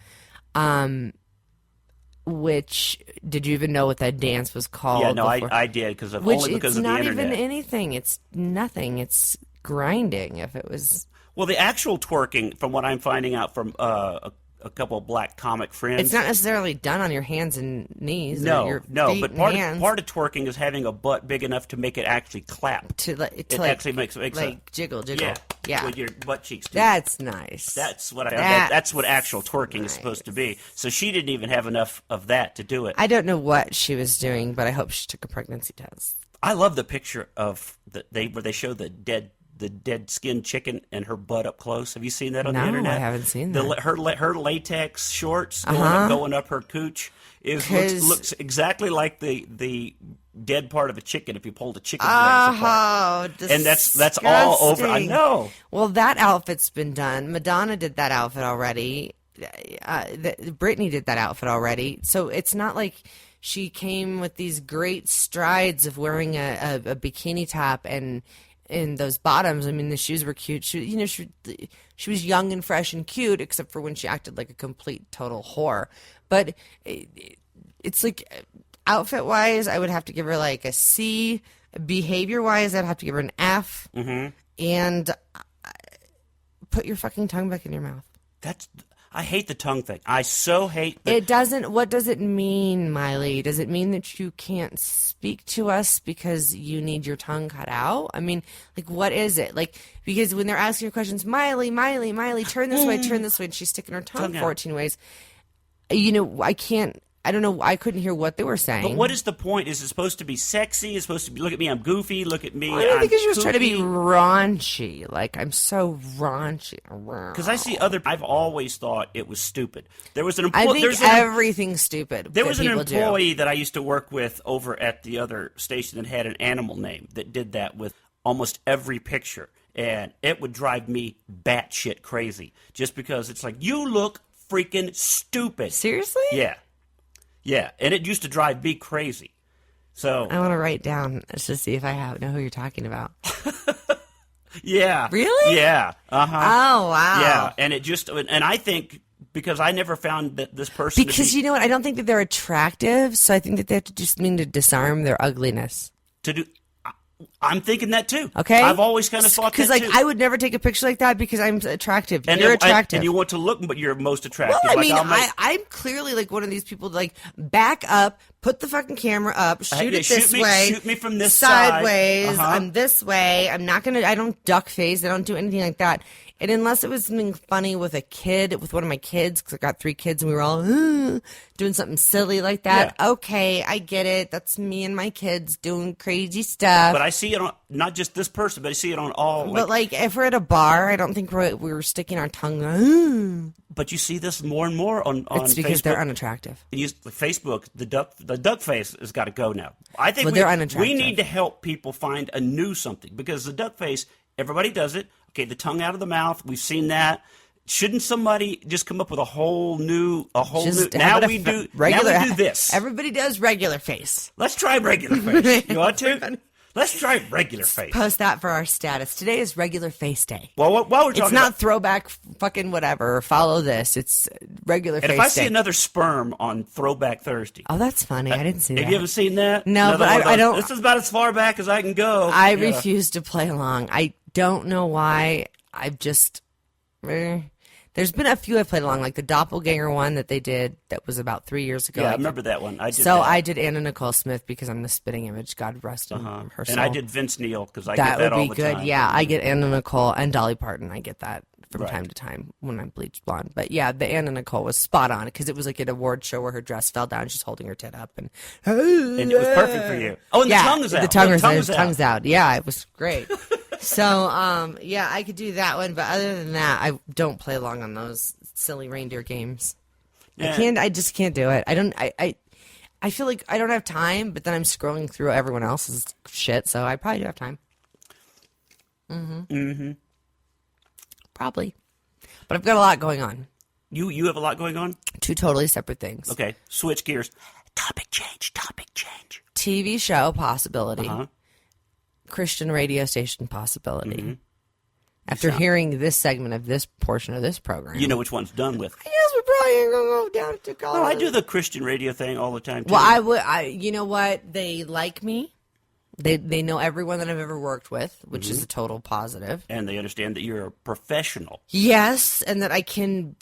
Which, did you even know what that dance was called? Yeah, no, before? I did only because of the internet. It's not even anything. It's nothing. It's grinding. If it was... Well, the actual twerking, from what I'm finding out from a couple of black comic friends... It's not necessarily done on your hands and knees. No, or your no, feet but and part hands. of twerking is having a butt big enough to make it actually clap. It Actually makes like jiggle. Yeah, with your butt cheeks. Too. That's nice. That's what that's what actual twerking is supposed to be. So she didn't even have enough of that to do it. I don't know what she was doing, but I hope she took a pregnancy test. I love the picture of where they show the dead skinned chicken and her butt up close. Have you seen that on the internet? No, I haven't seen that. Her latex shorts going up her cooch looks exactly like the dead part of a chicken if you pulled a chicken's legs apart. Disgusting. And that's all over. I know. Well, that outfit's been done. Madonna did that outfit already. Britney did that outfit already. So it's not like she came with these great strides of wearing a bikini top and those bottoms. I mean, the shoes were cute. She was young and fresh and cute, except for when she acted like a complete total whore. But it's like, outfit-wise, I would have to give her like a C. Behavior-wise, I'd have to give her an F. Mm-hmm. And put your fucking tongue back in your mouth. I hate the tongue thing. I so hate it. What does it mean, Miley? Does it mean that you can't speak to us because you need your tongue cut out? I mean, like, what is it? Like, because when they're asking her questions, Miley, turn this way, and she's sticking her tongue 14 ways. I don't know. I couldn't hear what they were saying. But what is the point? Is it supposed to be sexy? Is it supposed to be, look at me, I'm goofy, look at me, I think she was kooky. trying to be raunchy. Like, I'm so raunchy. Because I see I've always thought it was stupid. There was an employee. I think everything's stupid. There was an employee that I used to work with over at the other station that had an animal name that did that with almost every picture. And it would drive me batshit crazy. Just because it's like, you look freaking stupid. Seriously? Yeah. Yeah, and it used to drive me crazy. So I want to write down just to see if I know who you're talking about. Yeah. Really? Yeah. Uh-huh. Oh, wow. Yeah, and I think because I never found that this person because you know what? I don't think that they're attractive, so I think that they have to just mean to disarm their ugliness. I'm thinking that too. Okay, I've always kind of thought that too. Because I would never take a picture like that because I'm attractive. And you're attractive, and you want to look, but you're most attractive. Well, I mean, I'm clearly like one of these people. Like, back up, put the fucking camera up, shoot it this way, shoot me from this sideways. side. I'm this way. I'm not gonna. I don't duck face. I don't do anything like that. And unless it was something funny with with one of my kids, because I got 3 kids and we were all doing something silly like that. Yeah. Okay, I get it. That's me and my kids doing crazy stuff. But I see it on not just this person, but I see it on all. But like if we're at a bar, I don't think we're sticking our tongue. But you see this more and more on it's because Facebook. They're unattractive. Facebook, the duck face has got to go now. I think they're unattractive. We need to help people find a new something because the duck face, everybody does it. Okay, the tongue out of the mouth, we've seen that. Shouldn't somebody just come up with a whole new? Just Now have we it do regular. Now we do this. Everybody does regular face. Let's try regular face. You want to? Let's try regular face. Post that for our status. Today is regular face day. Well, while we're talking, it's not throwback fucking whatever. Follow this. It's regular face day. And if I see another sperm on Throwback Thursday. Oh, that's funny. I didn't see that. Have you ever seen that? No, but I don't. This is about as far back as I can go. I refuse to play along. I don't know why. I've just. There's been a few I've played along, like the Doppelganger one that they did that was about 3 years ago. Yeah, I remember that one. I did Anna Nicole Smith because I'm the spitting image. God rest her soul. And I did Vince Neil because I get that all the time. That would be good. Yeah, I get Anna Nicole and Dolly Parton. I get that from time to time when I'm bleached blonde. But yeah, the Anna Nicole was spot on because it was like an award show where her dress fell down. She's holding her tit up. And it was perfect for you. Oh, and the tongue is out. The tongue's out. Yeah, it was great. So, yeah, I could do that one. But other than that, I don't play along on those silly reindeer games. Yeah. I just can't do it. I feel like I don't have time, but then I'm scrolling through everyone else's shit, so I probably do have time. Probably. But I've got a lot going on. You have a lot going on? 2 totally separate things. Okay, switch gears. Topic change. TV show possibility. Christian radio station possibility. After hearing this segment of this portion of this program. You know which one's done with. Yes, we probably ain't going to go down to college. Well, I do the Christian radio thing all the time, too. Well, you know what? They like me. They know everyone that I've ever worked with, which is a total positive. And they understand that you're a professional. Yes, and that I can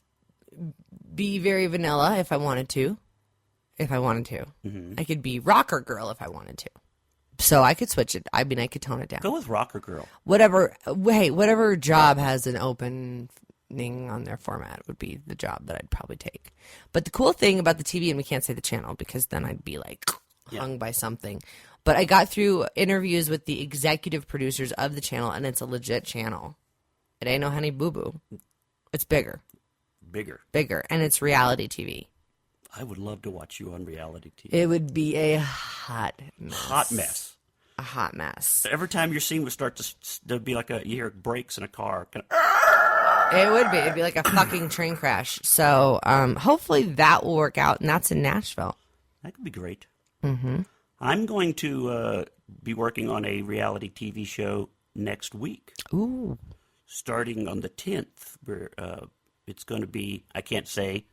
be very vanilla if I wanted to. I could be rocker girl if I wanted to. So I could switch it. I mean, I could tone it down. Go with rocker girl. Whatever job has an opening on their format would be the job that I'd probably take. But the cool thing about the TV, and we can't say the channel because then I'd be like hung by something. But I got through interviews with the executive producers of the channel, and it's a legit channel. It ain't no Honey Boo Boo. It's bigger. Bigger. And it's reality TV. I would love to watch you on reality TV. It would be a hot mess. A hot mess. Every time your scene would start there'd be like you hear brakes in a car. It would be. It'd be like a fucking train crash. So hopefully that will work out, and that's in Nashville. That could be great. I'm going to be working on a reality TV show next week. Ooh. Starting on the 10th. Where it's going to be, I can't say,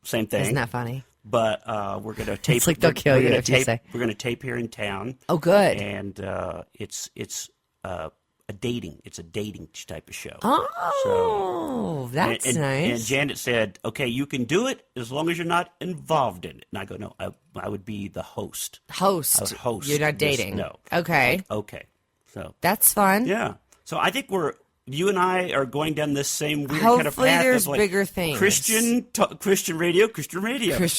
same thing. Isn't that funny? But we're going to tape. It's like they'll kill you if you say. We're going to tape here in town. Oh, good. And it's a dating type of show. Oh, that's nice. And Janet said, "Okay, you can do it as long as you're not involved in it." And I go, "No, I would be the host." I would host. You're not dating. No. Okay. Okay. So that's fun. Yeah. So I think you and I are going down this same weird Hopefully kind of path. There's of like bigger things. Christian radio, reality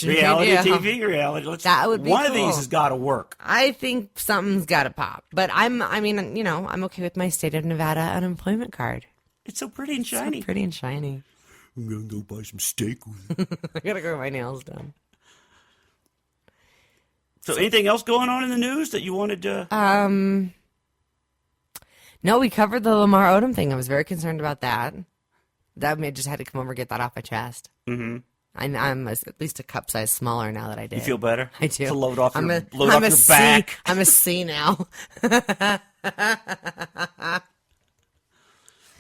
media. TV, reality. That would be one cool. of these has got to work. I think something's got to pop. But I'm okay with my state of Nevada unemployment card. It's so pretty and shiny. I'm gonna go buy some steak with it. I gotta go get my nails done. So anything else going on in the news that you wanted to? No, we covered the Lamar Odom thing. I was very concerned about that. I just had to come over and get that off my chest. Mm-hmm. I'm at least a cup size smaller now that I did. You feel better? I do. To load off your back. I'm a C now.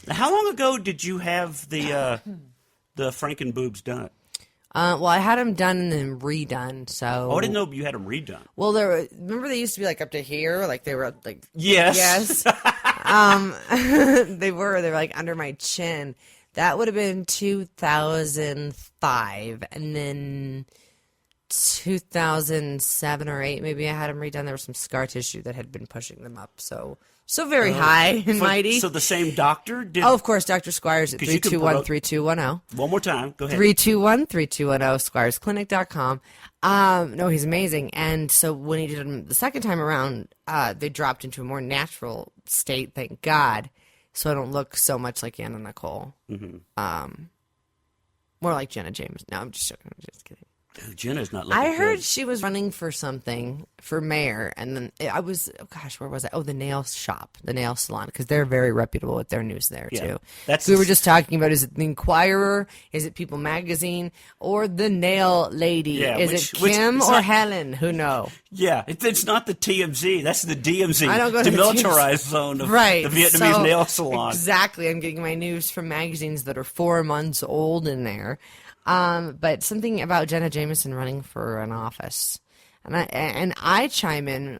How long ago did you have the Frankenboobs done? Well, I had them done and then redone. So I didn't know you had them redone. Well, remember they used to be like up to here, like they were like yes. They were like under my chin. That would have been 2005, and then 2007 or 8, maybe I had them redone. There was some scar tissue that had been pushing them up, so very high and mighty. So the same doctor did? Oh, of course, Dr. Squires at 321-3210. One more time, go ahead. 321-3210, squaresclinic.com. No, he's amazing. And so when he did them the second time around, they dropped into a more natural state, thank God. So I don't look so much like Anna Nicole. Mm-hmm. More like Jenna James. No, I'm just joking. I'm just kidding. Dude, Jenna's not looking I heard good. she was running for something for mayor, and then where was I? Oh, the nail shop, the nail salon, because they're very reputable with their news there too. We were just talking about, is it the Inquirer, is it People Magazine, or the Nail Lady? Yeah, is it Kim or Helen? Who know? Yeah, it's not the TMZ. That's the DMZ. I don't go to the demilitarized zone of the Vietnamese nail salon. Exactly. I'm getting my news from magazines that are 4 months old in there. But something about Jenna Jameson running for an office. And I chime in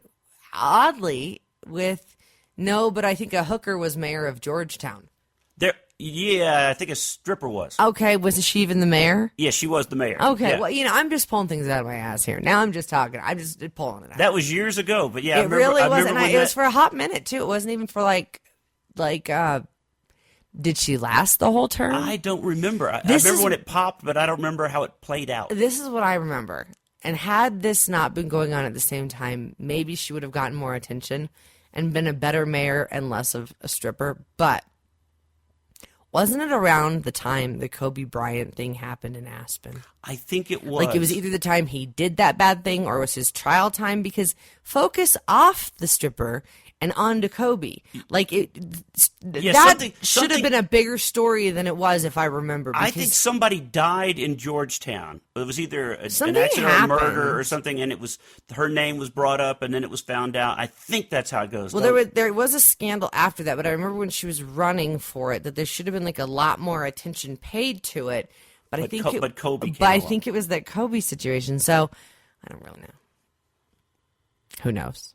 oddly with, no, but I think a hooker was mayor of Georgetown. Yeah, I think a stripper was. Okay, was she even the mayor? Yeah, she was the mayor. Okay, yeah. well, I'm just pulling things out of my ass here. Now I'm just talking. I'm just pulling it out. That was years ago, but yeah, it really was. And it was for a hot minute, too. It wasn't even for did she last the whole term? I don't remember. I remember when it popped, but I don't remember how it played out. This is what I remember. And had this not been going on at the same time, maybe she would have gotten more attention and been a better mayor and less of a stripper. But wasn't it around the time the Kobe Bryant thing happened in Aspen? I think it was. Like, it was either the time he did that bad thing or it was his trial time, because focus off the stripper and on to Kobe. Like, that should have been a bigger story than it was, if I remember. I think somebody died in Georgetown. It was either an accident or a murder or something, and her name was brought up, and then it was found out. I think that's how it goes. Well, there was a scandal after that, but I remember when she was running for it that there should have been a lot more attention paid to it. But I think it was that Kobe situation. So I don't really know. Who knows?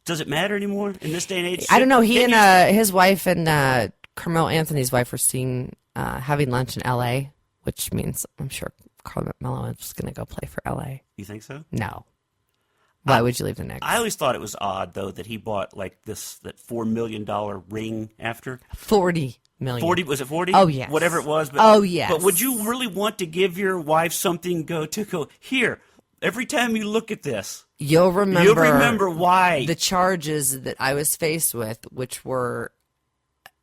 Does it matter anymore in this day and age? I don't know. He and his wife and Carmelo Anthony's wife were having lunch in L.A., which means I'm sure Carmelo is going to go play for L.A. You think so? No. Why would you leave the Knicks? I always thought it was odd, though, that he bought that $4 million ring after. 40 million. 40, was it 40? Oh, yes. Whatever it was. Yes. But would you really want to give your wife something here, every time you look at this? You'll remember why. The charges that I was faced with, which were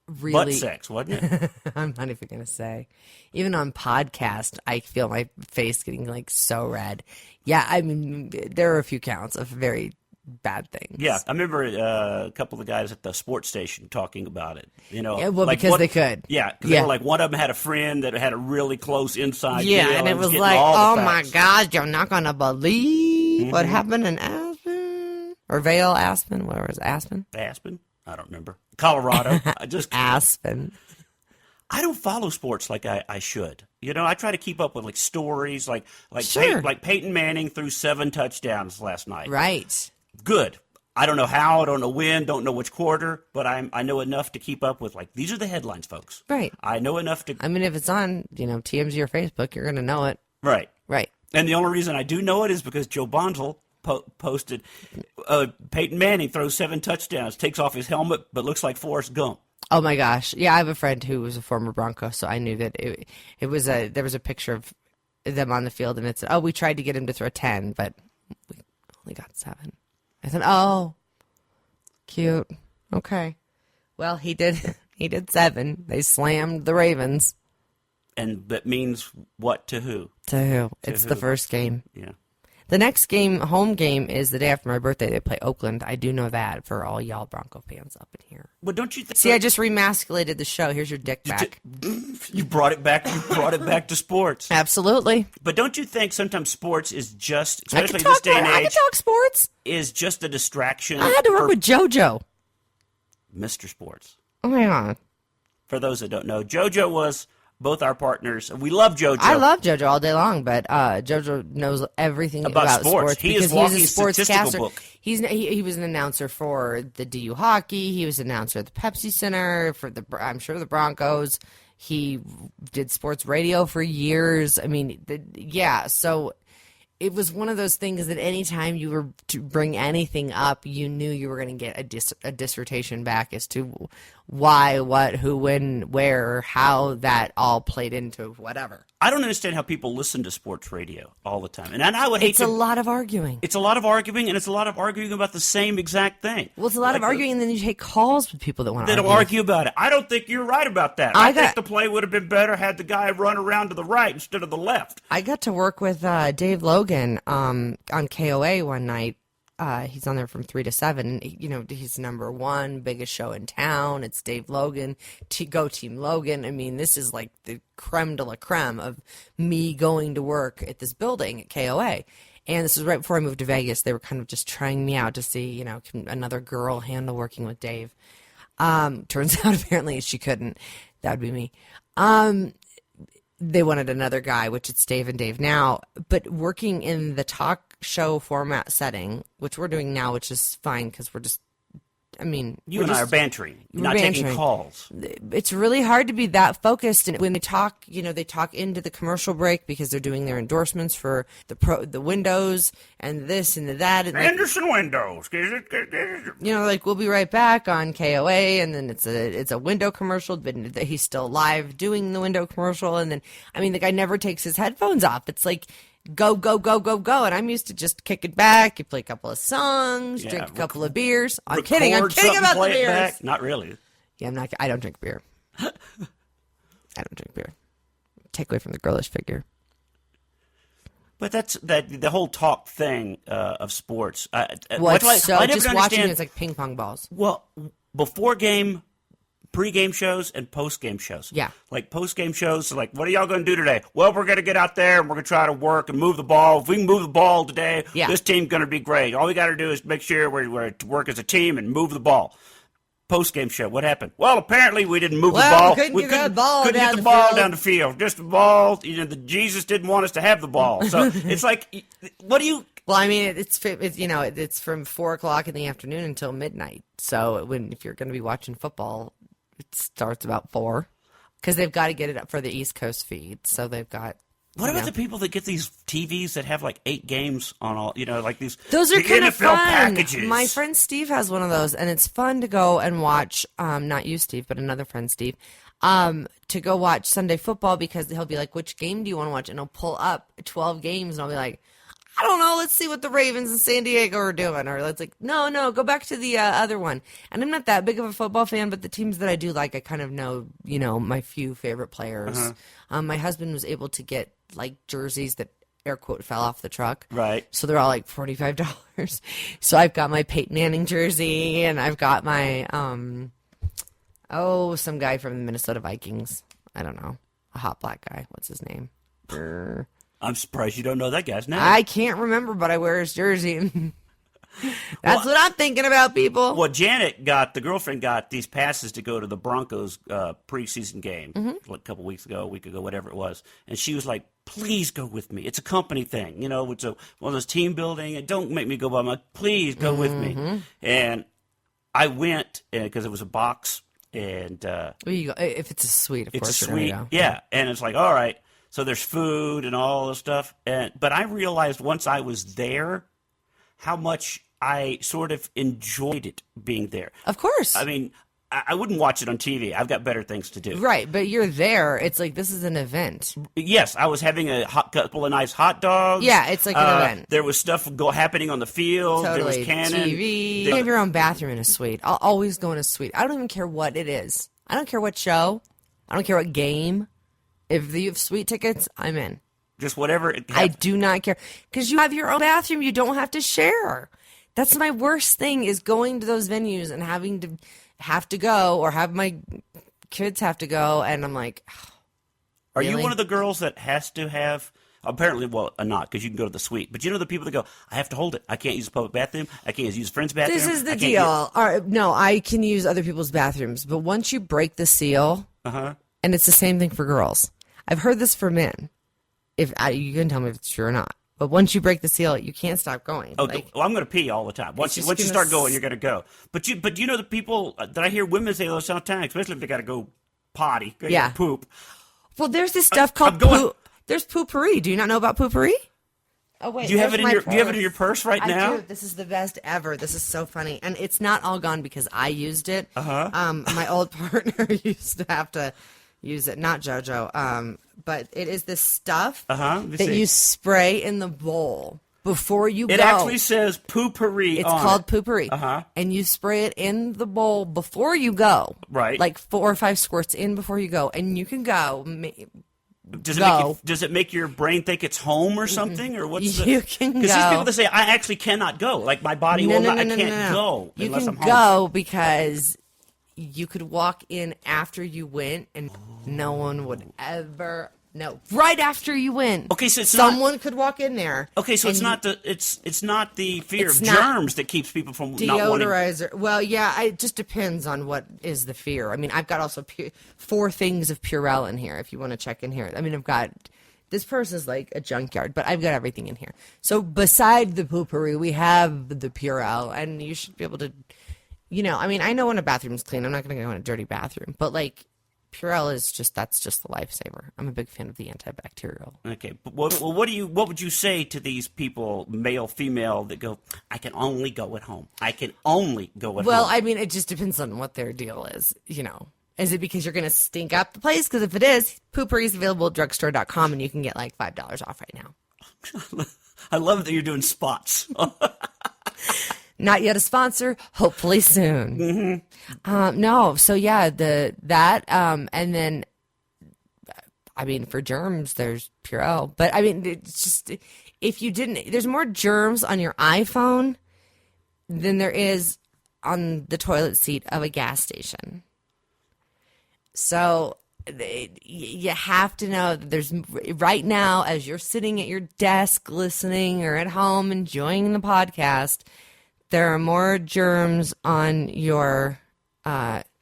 really... butt sex, wasn't it? I'm not even going to say. Even on podcast, I feel my face getting so red. Yeah, I mean, there are a few counts of very bad things. Yeah, I remember a couple of guys at the sports station talking about it. Yeah, well, because they could. Yeah, because they were one of them had a friend that had a really close inside deal. Yeah, and it was oh my gosh, you're not going to believe what happened in Aspen. Or Vale, Aspen, where was Aspen? Aspen? I don't remember. Colorado. Aspen. I don't follow sports like I should. I try to keep up with stories like sure. Peyton Manning threw 7 touchdowns last night. Right. Good. I don't know how, I don't know when, don't know which quarter, but I know enough to keep up with these are the headlines, folks. Right. I know enough to. I mean, if it's on TMZ or Facebook, you're going to know it. Right. Right. And the only reason I do know it is because Joe Bonzel posted Peyton Manning throws 7 touchdowns, takes off his helmet, but looks like Forrest Gump. Oh my gosh! Yeah, I have a friend who was a former Bronco, so I knew that there was a picture of them on the field, and it said, we tried to get him to throw 10, but we only got 7. I thought, oh, cute. Okay, well he did 7. They slammed the Ravens. And that means what to who? To who? It's the first game. Yeah. The next home game, is the day after my birthday. They play Oakland. I do know that for all y'all Bronco fans up in here. Well, don't you think? See, I just remasculated the show. Here's your dick back. You brought it back. You brought it back to sports. Absolutely. But don't you think sometimes sports is just, especially in this day and age, I can talk sports. Is just a distraction? I had to work with JoJo. Mr. Sports. Oh my God. For those that don't know, JoJo was both our partners. We love JoJo. I love JoJo all day long, but JoJo knows everything about sports he is because he's a sportscaster. Book. He was an announcer for the DU hockey. He was an announcer at the Pepsi Center for the Broncos. He did sports radio for years. I mean, so it was one of those things that anytime you were to bring anything up, you knew you were going to get a dissertation back as to why, what, who, when, where, how that all played into whatever. I don't understand how people listen to sports radio all the time. And I would hate It's a lot of arguing. It's a lot of arguing, and it's a lot of arguing about the same exact thing. Well, it's a lot of arguing, and then you take calls with people that want to argue. They'll argue about it. I don't think you're right about that. I think the play would have been better had the guy run around to the right instead of the left. I got to work with Dave Logan on KOA one night. He's on there from 3 to 7. He's number 1, biggest show in town. It's Dave Logan. Go Team Logan. I mean, this is like the creme de la creme of me going to work at this building at KOA. And this was right before I moved to Vegas. They were kind of just trying me out to see, can another girl handle working with Dave. Turns out apparently she couldn't. That would be me. They wanted another guy, which it's Dave and Dave now. But working in the talk show format setting, which we're doing now, which is fine because we're just, you and I are bantering, not taking calls. It's really hard to be that focused. And when they talk, they talk into the commercial break because they're doing their endorsements for the windows and this and that. And Anderson windows. We'll be right back on KOA, and then it's a window commercial, but he's still live doing the window commercial. And then, the guy never takes his headphones off. It's like, go, go, go, go, go. And I'm used to just kick it back. You play a couple of songs, drink a couple of beers. I'm kidding about the beers. Back. Not really. Yeah, I don't drink beer. I don't drink beer. Take away from the girlish figure. But that's the whole talk thing of sports. Just watching it's like ping pong balls. Well, before game, pre-game shows and post-game shows. Yeah. Like post-game shows, like, what are y'all going to do today? Well, we're going to get out there and we're going to try to work and move the ball. If we can move the ball today, this team's going to be great. All we got to do is make sure we're to work as a team and move the ball. Post-game show, what happened? Well, apparently we didn't move the ball. We couldn't get the ball down the field. Just the ball. Jesus didn't want us to have the ball. So it's like, what do you... Well, it's from 4:00 in the afternoon until midnight. So if you're going to be watching football, it starts about 4 because they've got to get it up for the East Coast feed. So they've got. What about the people that get these TVs that have like 8 games on all? Like these. Those are kind of fun. Packages. My friend Steve has one of those, and it's fun to go and watch. Not you, Steve, but another friend, Steve. To go watch Sunday football because he'll be like, "Which game do you want to watch?" And he'll pull up 12 games, and I'll be like, I don't know. Let's see what the Ravens in San Diego are doing. Or let's no, go back to the other one. And I'm not that big of a football fan, but the teams that I do like, I kind of know, my few favorite players. Uh-huh. My husband was able to get like jerseys that air quote fell off the truck. Right. So they're all like $45. So I've got my Peyton Manning jersey, and I've got my some guy from the Minnesota Vikings. I don't know, a hot black guy. What's his name? I'm surprised you don't know that guy's name. I can't remember, but I wear his jersey. That's what I'm thinking about, people. Well, the girlfriend got these passes to go to the Broncos preseason game a couple weeks ago, a week ago, whatever it was. And she was like, please go with me. It's a company thing. It's one of those team building. And don't make me go by my, please go with me. And I went because it was a box. And you go. If it's a suite, of course you're going to go. Yeah. And it's like, all right. So there's food and all this stuff. But I realized once I was there how much I sort of enjoyed it being there. Of course. I wouldn't watch it on TV. I've got better things to do. Right, but you're there. It's like this is an event. Yes, I was having a couple of nice hot dogs. Yeah, it's like an event. There was stuff happening on the field. Totally. There was cannon. TV. You have your own bathroom in a suite. I'll always go in a suite. I don't even care what it is. I don't care what show. I don't care what game. If you have suite tickets, I'm in. Just whatever. I do not care. Because you have your own bathroom. You don't have to share. That's my worst thing is going to those venues and having to have to go or have my kids have to go. And I'm like, Are really? You one of the girls that has to have, apparently, not because you can go to the suite. But the people that go, I have to hold it. I can't use the public bathroom. I can't use a friend's bathroom. This is the deal. No, I can use other people's bathrooms. But once you break the seal, and it's the same thing for girls. I've heard this for men. You can tell me if it's true or not. But once you break the seal, you can't stop going. Oh, well, I'm going to pee all the time. Once you start going, you're going to go. But the people that I hear women say all the time, especially if they got to go potty, poop. Well, there's this stuff called poop. There's poopery. Do you not know about poopery? Oh wait, do you have it in your purse right now? I do. This is the best ever. This is so funny, and it's not all gone because I used it. My old partner used to have to use it. Not JoJo. But it is this stuff Let me that see. you spray in the bowl before you go. It actually says poopery It's on called it. poopery. And you spray it in the bowl before you go. Right. Like 4 or 5 squirts in before you go. And you can go. Does it make your brain think it's home or something, or what's You can go. Because these people that say I actually cannot go, like my body will not. I can't go You unless can I'm home. go because you could walk in after you went, and no one would ever know. Right after you went, Okay, so it's someone could walk in there. Okay, so and it's not the fear It's of not germs that keeps people from not wanting. deodorizer. Well, yeah, it just depends on what is the fear. I mean, I've got also 4 things of Purell in here. If you want to check in here, I mean, I've got. This purse is like a junkyard, but I've got everything in here. So beside the poopery, we have the Purell, and you should be able to, I mean, I know when a bathroom's clean, I'm not going to go in a dirty bathroom, but like Purell that's just the lifesaver. I'm a big fan of the antibacterial. Okay, but what would you say to these people, male, female, that go, I can only go at home. I can only go at home. Well, I mean, it just depends on what their deal is, Is it because you're going to stink up the place? Because if it is, Poopery is available at drugstore.com, and you can get like $5 off right now. I love that you're doing spots. Not yet a sponsor. Hopefully soon. Mm-hmm. No, so yeah, and then, I mean, for germs, there's Purell. But I mean, it's just there's more germs on your iPhone than there is on the toilet seat of a gas station. So you have to know that there's right now, as you're sitting at your desk listening or at home enjoying the podcast, there are more germs on your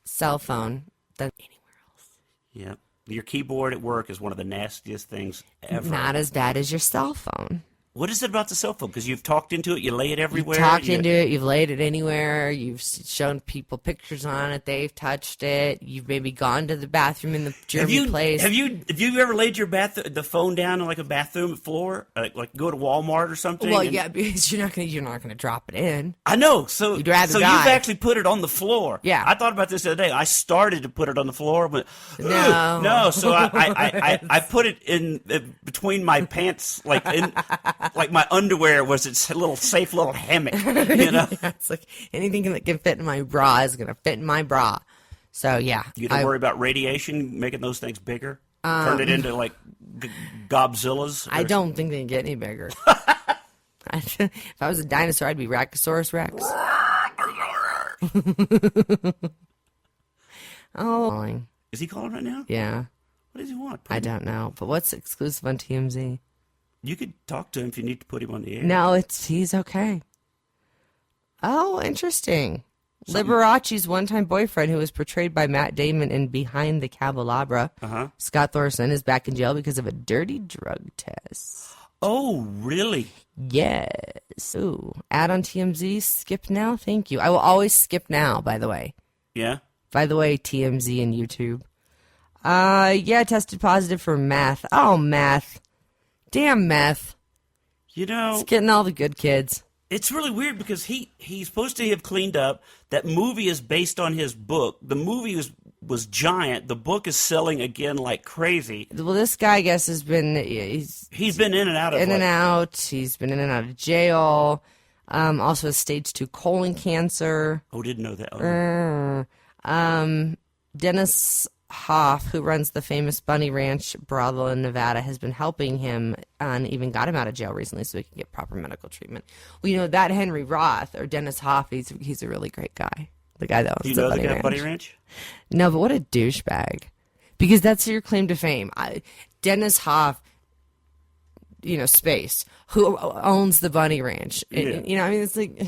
cell phone than anywhere else. Yeah. Your keyboard at work is one of the nastiest things ever. Not as bad as your cell phone. What is it about the cell phone? Because you've talked into it, you lay it everywhere. You've talked into it, you've laid it anywhere, you've shown people pictures on it, they've touched it, you've maybe gone to the bathroom in the germy place. Have you ever laid your the phone down on like a bathroom floor, like go to Walmart or something? Well, yeah, because you're not gonna drop it in. I know. So you'd rather so die. You've actually put it on the floor. Yeah. I thought about this the other day. I started to put it on the floor, but no. So I put it in between my pants, like my underwear was its little safe little hammock. Yeah, it's like anything that can fit in my bra is gonna fit in my bra. So yeah, you don't worry about radiation making those things bigger. Turn it into like Godzillas. I don't think they can get any bigger. If I was a dinosaur, I'd be Rachosaurus Rex. Oh, is he calling right now? Yeah. What does he want? I don't know, but what's exclusive on TMZ? You could talk to him if you need to put him on the air. No, he's okay. Oh, interesting. Liberace's one-time boyfriend, who was portrayed by Matt Damon in Behind the Caballabra, Scott Thorson, is back in jail because of a dirty drug test. Oh, really? Yes. Ooh. Ad on TMZ, skip now? Thank you. I will always skip now, by the way. Yeah? By the way, TMZ and YouTube. Yeah, tested positive for meth. Oh, meth. Damn meth. It's getting all the good kids. It's really weird because he's supposed to have cleaned up. That movie is based on his book. The movie was giant. The book is selling again like crazy. Well, this guy, I guess, he's been in and out of He's been in and out of jail. Also has stage 2 colon cancer. Oh, didn't know that. Dennis Hoff, who runs the famous Bunny Ranch brothel in Nevada, has been helping him and even got him out of jail recently so he can get proper medical treatment. Well, that Henry Roth or Dennis Hoff, he's a really great guy. The guy that owns the Bunny Ranch. Bunny Ranch? No, but what a douchebag. Because that's your claim to fame. Dennis Hoff, space, who owns the Bunny Ranch. Yeah. It's like...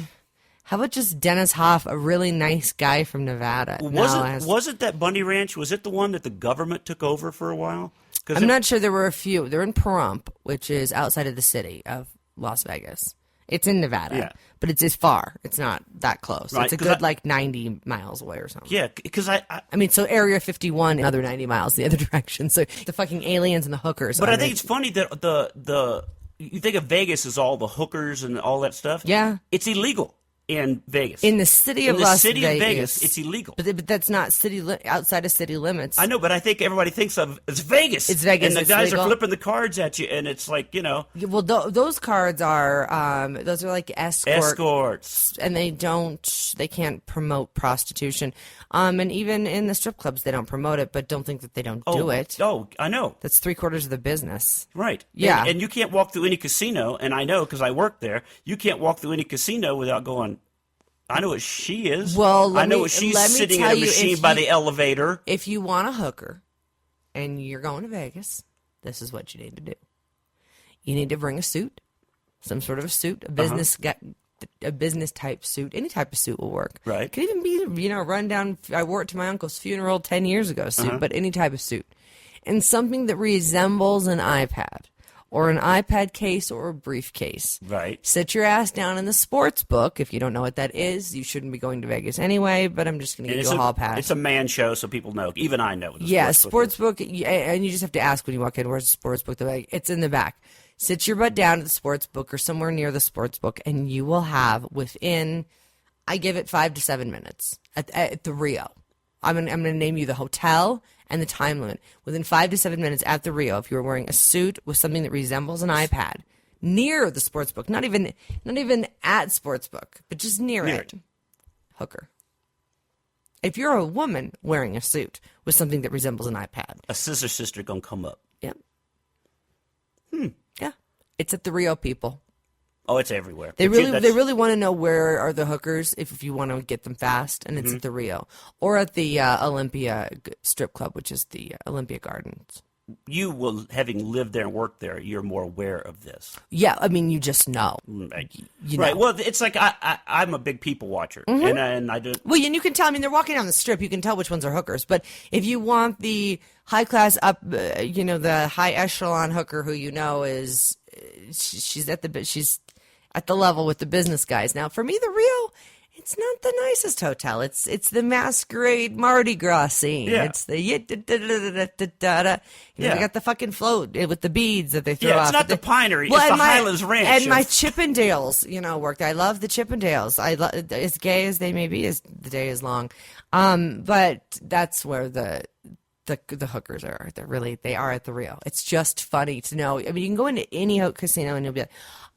How about just Dennis Hoff, a really nice guy from Nevada? Was it that Bunny Ranch? Was it the one that the government took over for a while? I'm not sure. There were a few. They're in Pahrump, which is outside of the city of Las Vegas. It's in Nevada, but it's far. It's not that close. Right, it's a good 90 miles away or something. Yeah, because I mean, so Area 51, another 90 miles the other direction. So the fucking aliens and the hookers. But I think it's funny that you think of Vegas as all the hookers and all that stuff. Yeah. It's illegal. in Vegas. In the city of Las Vegas, it's illegal. But that's not outside of city limits. I know, but I think everybody thinks of it's Vegas. It's Vegas. And the it's guys legal. are flipping the cards at you, and it's like, Well, those cards are those are like escorts, and they can't promote prostitution. And even in the strip clubs, they don't promote it, but don't think that they don't do it. Oh, I know. That's 3/4 of the business. Right. Yeah. And you can't walk through any casino, and I know because I work there, you can't walk through any casino without going, I know what she is. Well, I know what she's sitting in a machine by the elevator. If you want a hooker and you're going to Vegas, this is what you need to do. You need to bring a suit, some sort of a suit, a business type suit. Any type of suit will work. Right. It could even be, run down. I wore it to my uncle's funeral 10 years ago suit, but any type of suit. And something that resembles an iPad or an iPad case or a briefcase. Right. Sit your ass down in the sports book. If you don't know what that is, you shouldn't be going to Vegas anyway, but I'm just going to give you a hall pass. It's a man show, so people know. Even I know. Sports book, and you just have to ask when you walk in, where's the sports book? They're like, it's in the back. Sit your butt down at the sports book or somewhere near the sports book, and you will have within, I give it 5 to 7 minutes at the Rio. I'm going to name you the hotel and the time limit. Within 5 to 7 minutes at the Rio, if you're wearing a suit with something that resembles an iPad near the sportsbook, not even at sportsbook, but just near it, hooker. If you're a woman wearing a suit with something that resembles an iPad, a scissor sister gonna come up. Yep. Yeah. It's at the Rio, people. Oh, it's everywhere. They really want to know where are the hookers if you want to get them fast, and it's at the Rio or at the Olympia strip club, which is the Olympia Gardens. You will, having lived there and worked there, you're more aware of this. Yeah, I mean, you just know. Right. You know. Right. Well, it's like I'm a big people watcher, and I do. Well, and you can tell. I mean, they're walking down the strip. You can tell which ones are hookers. But if you want the high class up, the high echelon hooker who is she's at the level with the business guys. Now, for me, the Rio, it's not the nicest hotel. It's the masquerade Mardi Gras scene. Yeah. It's the they got the fucking float with the beads that they throw off. Yeah, it's not the Pinery. It's the Highlands Ranch. And my Chippendales, worked. I love the Chippendales. As gay as they may be, as the day is long. But that's where the hookers are. They are at the Rio. It's just funny to know. I mean, you can go into any casino and you'll be like,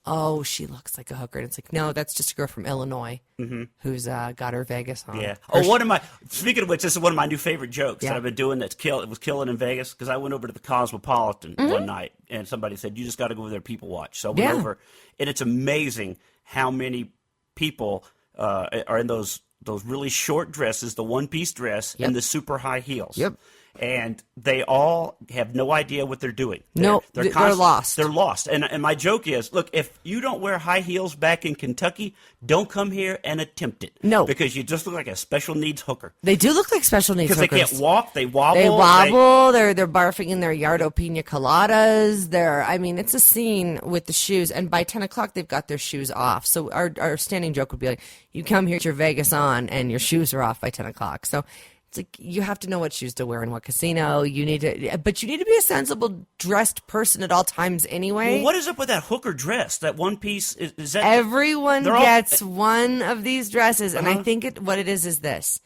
oh, she looks like a hooker. And it's like, no, that's just a girl from Illinois who's got her Vegas on. Yeah. Speaking of which, this is one of my new favorite jokes that I've been doing it was killing in Vegas, because I went over to the Cosmopolitan one night, and somebody said, you just got to go over there and people watch. So I went over, and it's amazing how many people are in those really short dresses, the one-piece dress, and the super high heels. Yep. And they all have no idea what they're doing. They're lost. They're lost. And my joke is, look, if you don't wear high heels back in Kentucky, don't come here and attempt it. No. Because you just look like a special needs hooker. They do look like special needs hookers. Because they can't walk, they wobble. They're barfing in their Yardo Pina Coladas. It's a scene with the shoes. And by 10 o'clock, they've got their shoes off. So our standing joke would be like, you come here with your Vegas on, and your shoes are off by 10 o'clock. So it's like you have to know what shoes to wear in what casino. But you need to be a sensible dressed person at all times anyway. Well, what is up with that hooker dress? That one piece is that everyone gets one of these dresses, and I think what it is this.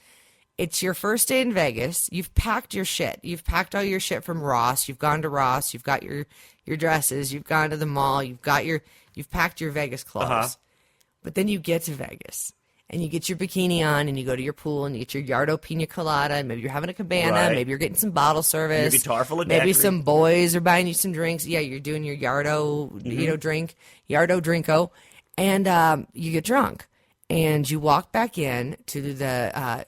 It's your first day in Vegas. You've packed your shit. You've packed all your shit from Ross. You've gone to Ross. You've got your dresses. You've gone to the mall. You've packed your Vegas clothes. But then you get to Vegas. And you get your bikini on, and you go to your pool, and you get your Yardo Pina Colada, and maybe you're having a cabana, maybe you're getting some bottle service. Your guitar full of maybe daiquiri. some boys are buying you some drinks. Yeah, you're doing your Yardo, drink, Yardo Drinko, and you get drunk. And you walk back in to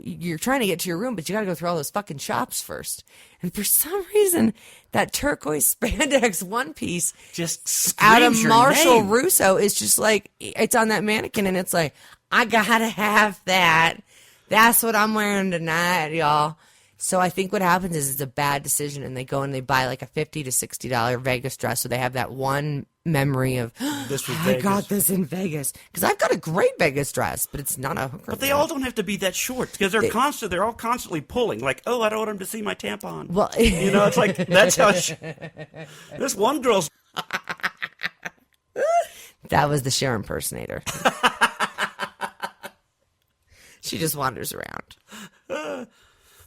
you're trying to get to your room, but you got to go through all those fucking shops first. And for some reason, that turquoise spandex one piece just out of Marshall name. Russo is just like, it's on that mannequin, and it's like, I gotta have that. That's what I'm wearing tonight, y'all. So I think what happens is it's a bad decision, and they go and they buy like a $50 to $60 Vegas dress, so they have that one memory of, this was I got this in Vegas. Because I've got a great Vegas dress, but it's not a hooker. But they all don't have to be that short, because they're all constantly pulling. Like, oh, I don't want him to see my tampon. Well, it's like, that's how this one girl's. That was the Cher impersonator. she just wanders around.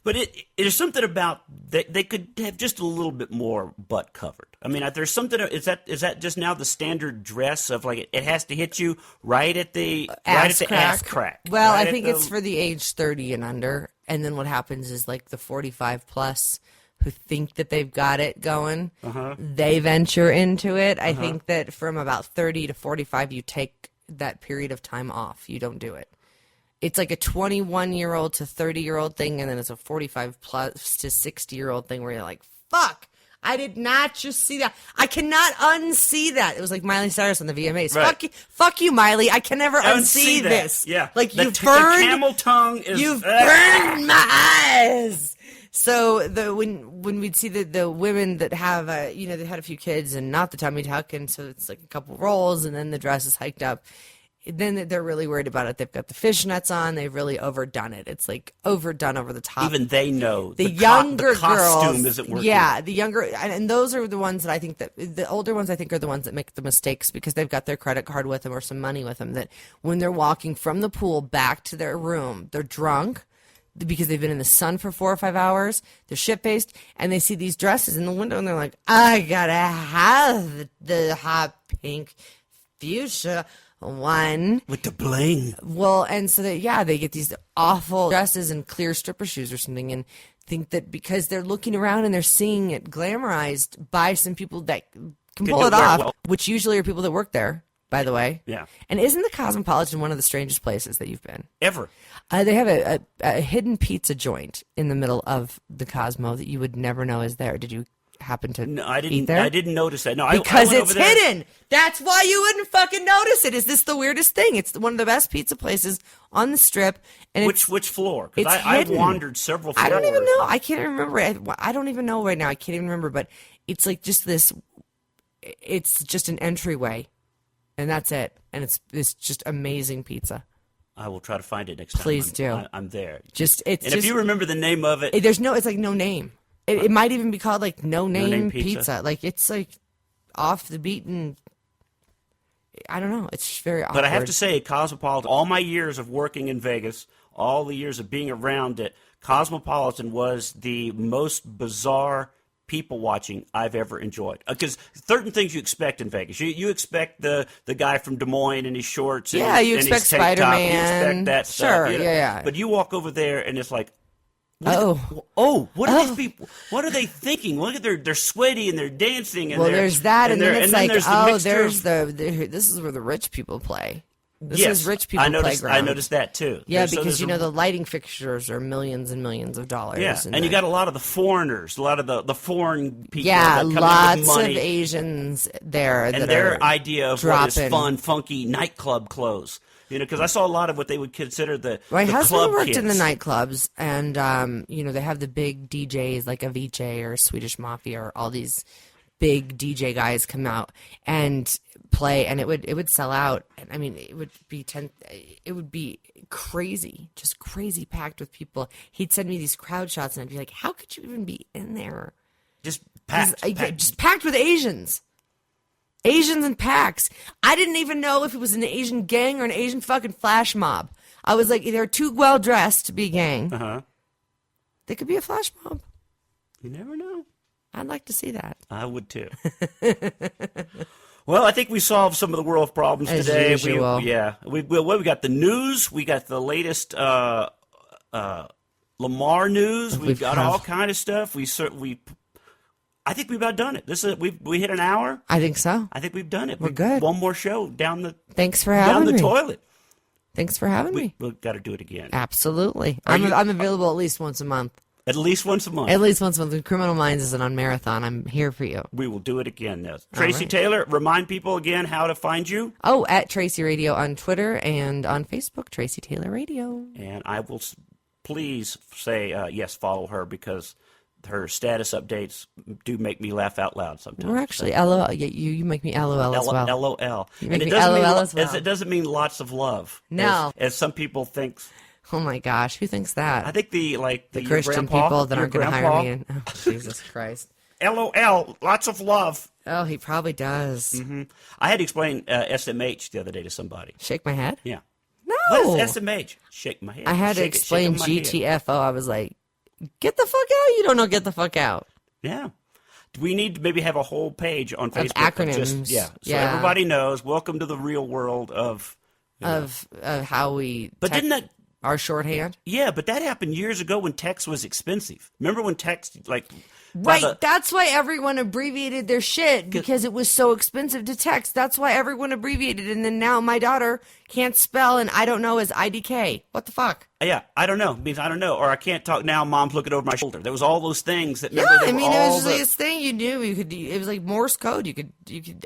But there's something about they could have just a little bit more butt covered. I mean, there's something. Is that just now the standard dress of like it has to hit you right at the ass crack? Well, right I think it's for the age 30 and under, and then what happens is like the 45 plus who think that they've got it going, they venture into it. I think that from about 30 to 45, you take that period of time off. You don't do it. It's like a 21-year-old to 30-year-old thing, and then it's a 45 plus to 60-year-old thing where you're like, fuck, I did not just see that. I cannot unsee that. It was like Miley Cyrus on the VMAs. Right. Fuck you, Miley. I can never unsee this. Yeah. Like the camel tongue is... You've burned my eyes. So when we'd see the women that have, they had a few kids and not the tummy tuck, and so it's like a couple rolls, and then the dress is hiked up. Then they're really worried about it. They've got the fishnets on. They've really overdone it. It's like overdone over the top. Even they know the younger the costume girls isn't working. Yeah, the younger, and those are the ones that I think that the older ones I think are the ones that make the mistakes because they've got their credit card with them or some money with them. That when they're walking from the pool back to their room, they're drunk because they've been in the sun for 4 or 5 hours. They're shit-faced, and they see these dresses in the window, and they're like, I gotta have the hot pink fuchsia one with the bling. Well, and so they get these awful dresses and clear stripper shoes or something, and think that because they're looking around and they're seeing it glamorized by some people that can pull it off, which usually are people that work there, by the way. Yeah. And isn't the Cosmopolitan one of the strangest places that you've been? Ever. They have a hidden pizza joint in the middle of the Cosmo that you would never know is there. Did you happen to eat there? I didn't notice that. No, because I it's hidden. That's why you wouldn't fucking notice it. Is this the weirdest thing? It's one of the best pizza places on the Strip. And which floor? Because I've wandered several floors. I don't even know. I can't remember. I don't even know right now. I can't even remember. But it's like just this. It's just an entryway, and that's it. And it's just amazing pizza. I will try to find it next time. Please do. I'm there. If you remember the name of it, it's like no name. It might even be called like no name pizza. Like it's like off the beaten. I don't know. It's very awkward. But I have to say, Cosmopolitan, all my years of working in Vegas, all the years of being around it, Cosmopolitan was the most bizarre people watching I've ever enjoyed. Because certain things you expect in Vegas. You expect the guy from Des Moines in his shorts. Yeah, you expect Spider-Man. You expect that stuff. Sure, yeah. But you walk over there and it's like, what are these people? What are they thinking? Look at they're sweaty and they're dancing. And there's that, and then it's like, this is where the rich people play. This is rich people playground. I noticed that too. Yeah, because the lighting fixtures are millions and millions of dollars. Yeah, and you got a lot of the foreigners, a lot of the foreign people. Yeah, that come lots in with money. of Asians there. And their idea of what is fun, funky nightclub clothes. Because I saw a lot of what they would consider the My husband worked kids. in the nightclubs, and they have the big DJs like Avicii or Swedish Mafia or all these big DJ guys come out and play, and it would sell out. And I mean, it would be crazy, just crazy packed with people. He'd send me these crowd shots, and I'd be like, "How could you even be in there?" Just packed. Just packed with Asians. Asians and packs. I didn't even know if it was an Asian gang or an Asian fucking flash mob. I was like, they're too well dressed to be a gang. They could be a flash mob. You never know. I'd like to see that. I would too. Well, I think we solved some of the world problems As today. Usual. We got the news. We got the latest Lamar news. We've got all kind of stuff. I think we've about done it. We hit an hour. I think so. I think we've done it. We're good. One more show down the. Thanks for having me. Down the toilet. Thanks for having me. We've got to do it again. Absolutely. I'm available at least once a month. At least once a month. At least once a month. When Criminal Minds isn't on marathon, I'm here for you. We will do it again. Now. Tracy Taylor, remind people again how to find you. Oh, at Tracy Radio on Twitter and on Facebook, Tracy Taylor Radio. And I will please say, yes, follow her because her status updates do make me laugh out loud sometimes. We're actually LOL. You make me LOL as well. LOL. You make me LOL as well. It doesn't mean lots of love. No. As some people think. Oh my gosh, who thinks that? I think the Christian people that aren't going to hire me. Oh, Jesus Christ. LOL, lots of love. Oh, he probably does. Mm-hmm. I had to explain SMH the other day to somebody. Shake my head? Yeah. No. What is SMH? Shake my head. I had to Shake it, explain shaking my head. GTFO. I was like, get the fuck out. You don't know get the fuck out. Yeah. We need to maybe have a whole page on Facebook. Acronyms. So everybody knows. Welcome to the real world of how we But didn't that our shorthand? Yeah, but that happened years ago when text was expensive. Remember when text Right, that's why everyone abbreviated their shit, because it was so expensive to text. That's why everyone abbreviated, and then now my daughter can't spell, and I don't know as IDK. What the fuck? Yeah, I don't know. It means I don't know, or I can't talk now. Mom's looking over my shoulder. There was all those things that. Yeah, I mean, it was this thing you knew. It was like Morse code. You could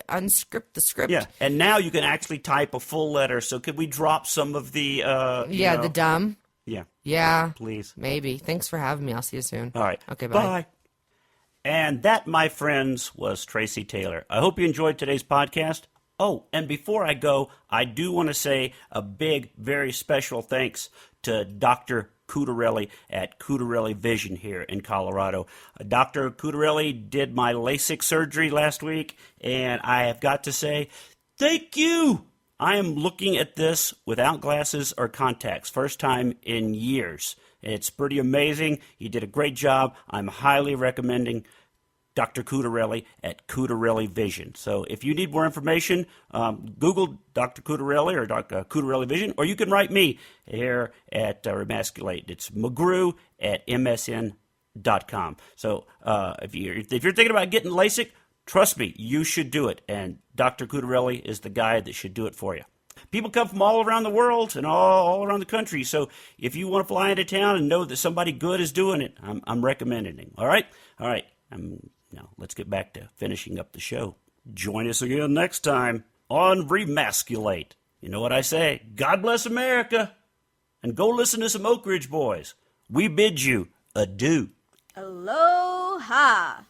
unscript the script. Yeah, and now you can actually type a full letter. So could we drop some of the? The dumb. Yeah. Yeah. Please. Maybe. Thanks for having me. I'll see you soon. All right. Okay. Bye. Bye. And that, my friends, was Tracy Taylor. I hope you enjoyed today's podcast. Oh, and before I go, I do want to say a big, very special thanks to Dr. Cudarelli at Cudarelli Vision here in Colorado. Dr. Cudarelli did my LASIK surgery last week, and I have got to say, thank you. I am looking at this without glasses or contacts, first time in years. It's pretty amazing. He did a great job. I'm highly recommending Dr. Cudarelli at Cudarelli Vision. So if you need more information, Google Dr. Cudarelli or Dr. Cudarelli Vision, or you can write me here at Remasculate. It's McGrew at MSN.com. So if you're thinking about getting LASIK, trust me, you should do it. And Dr. Cudarelli is the guy that should do it for you. People come from all around the world and all around the country. So if you want to fly into town and know that somebody good is doing it, I'm recommending him. All right? Now let's get back to finishing up the show. Join us again next time on Remasculate. You know what I say? God bless America. And go listen to some Oak Ridge Boys. We bid you adieu. Aloha.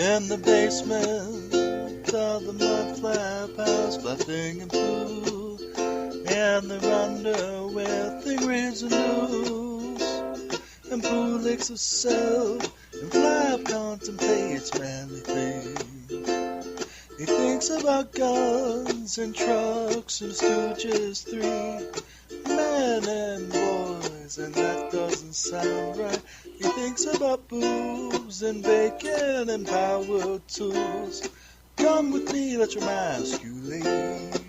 In the basement of the Mudflap house, flapping and poo, and they're under with the grains and news, and Pooh licks herself, and Flap contemplates manly things. He thinks about guns and trucks and Stooges 3, men and boys, and that doesn't sound right. He thinks about boobs and bacon and power tools. Come with me, let's remasculate.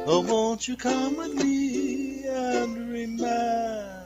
Oh, won't you come with me and remasculate?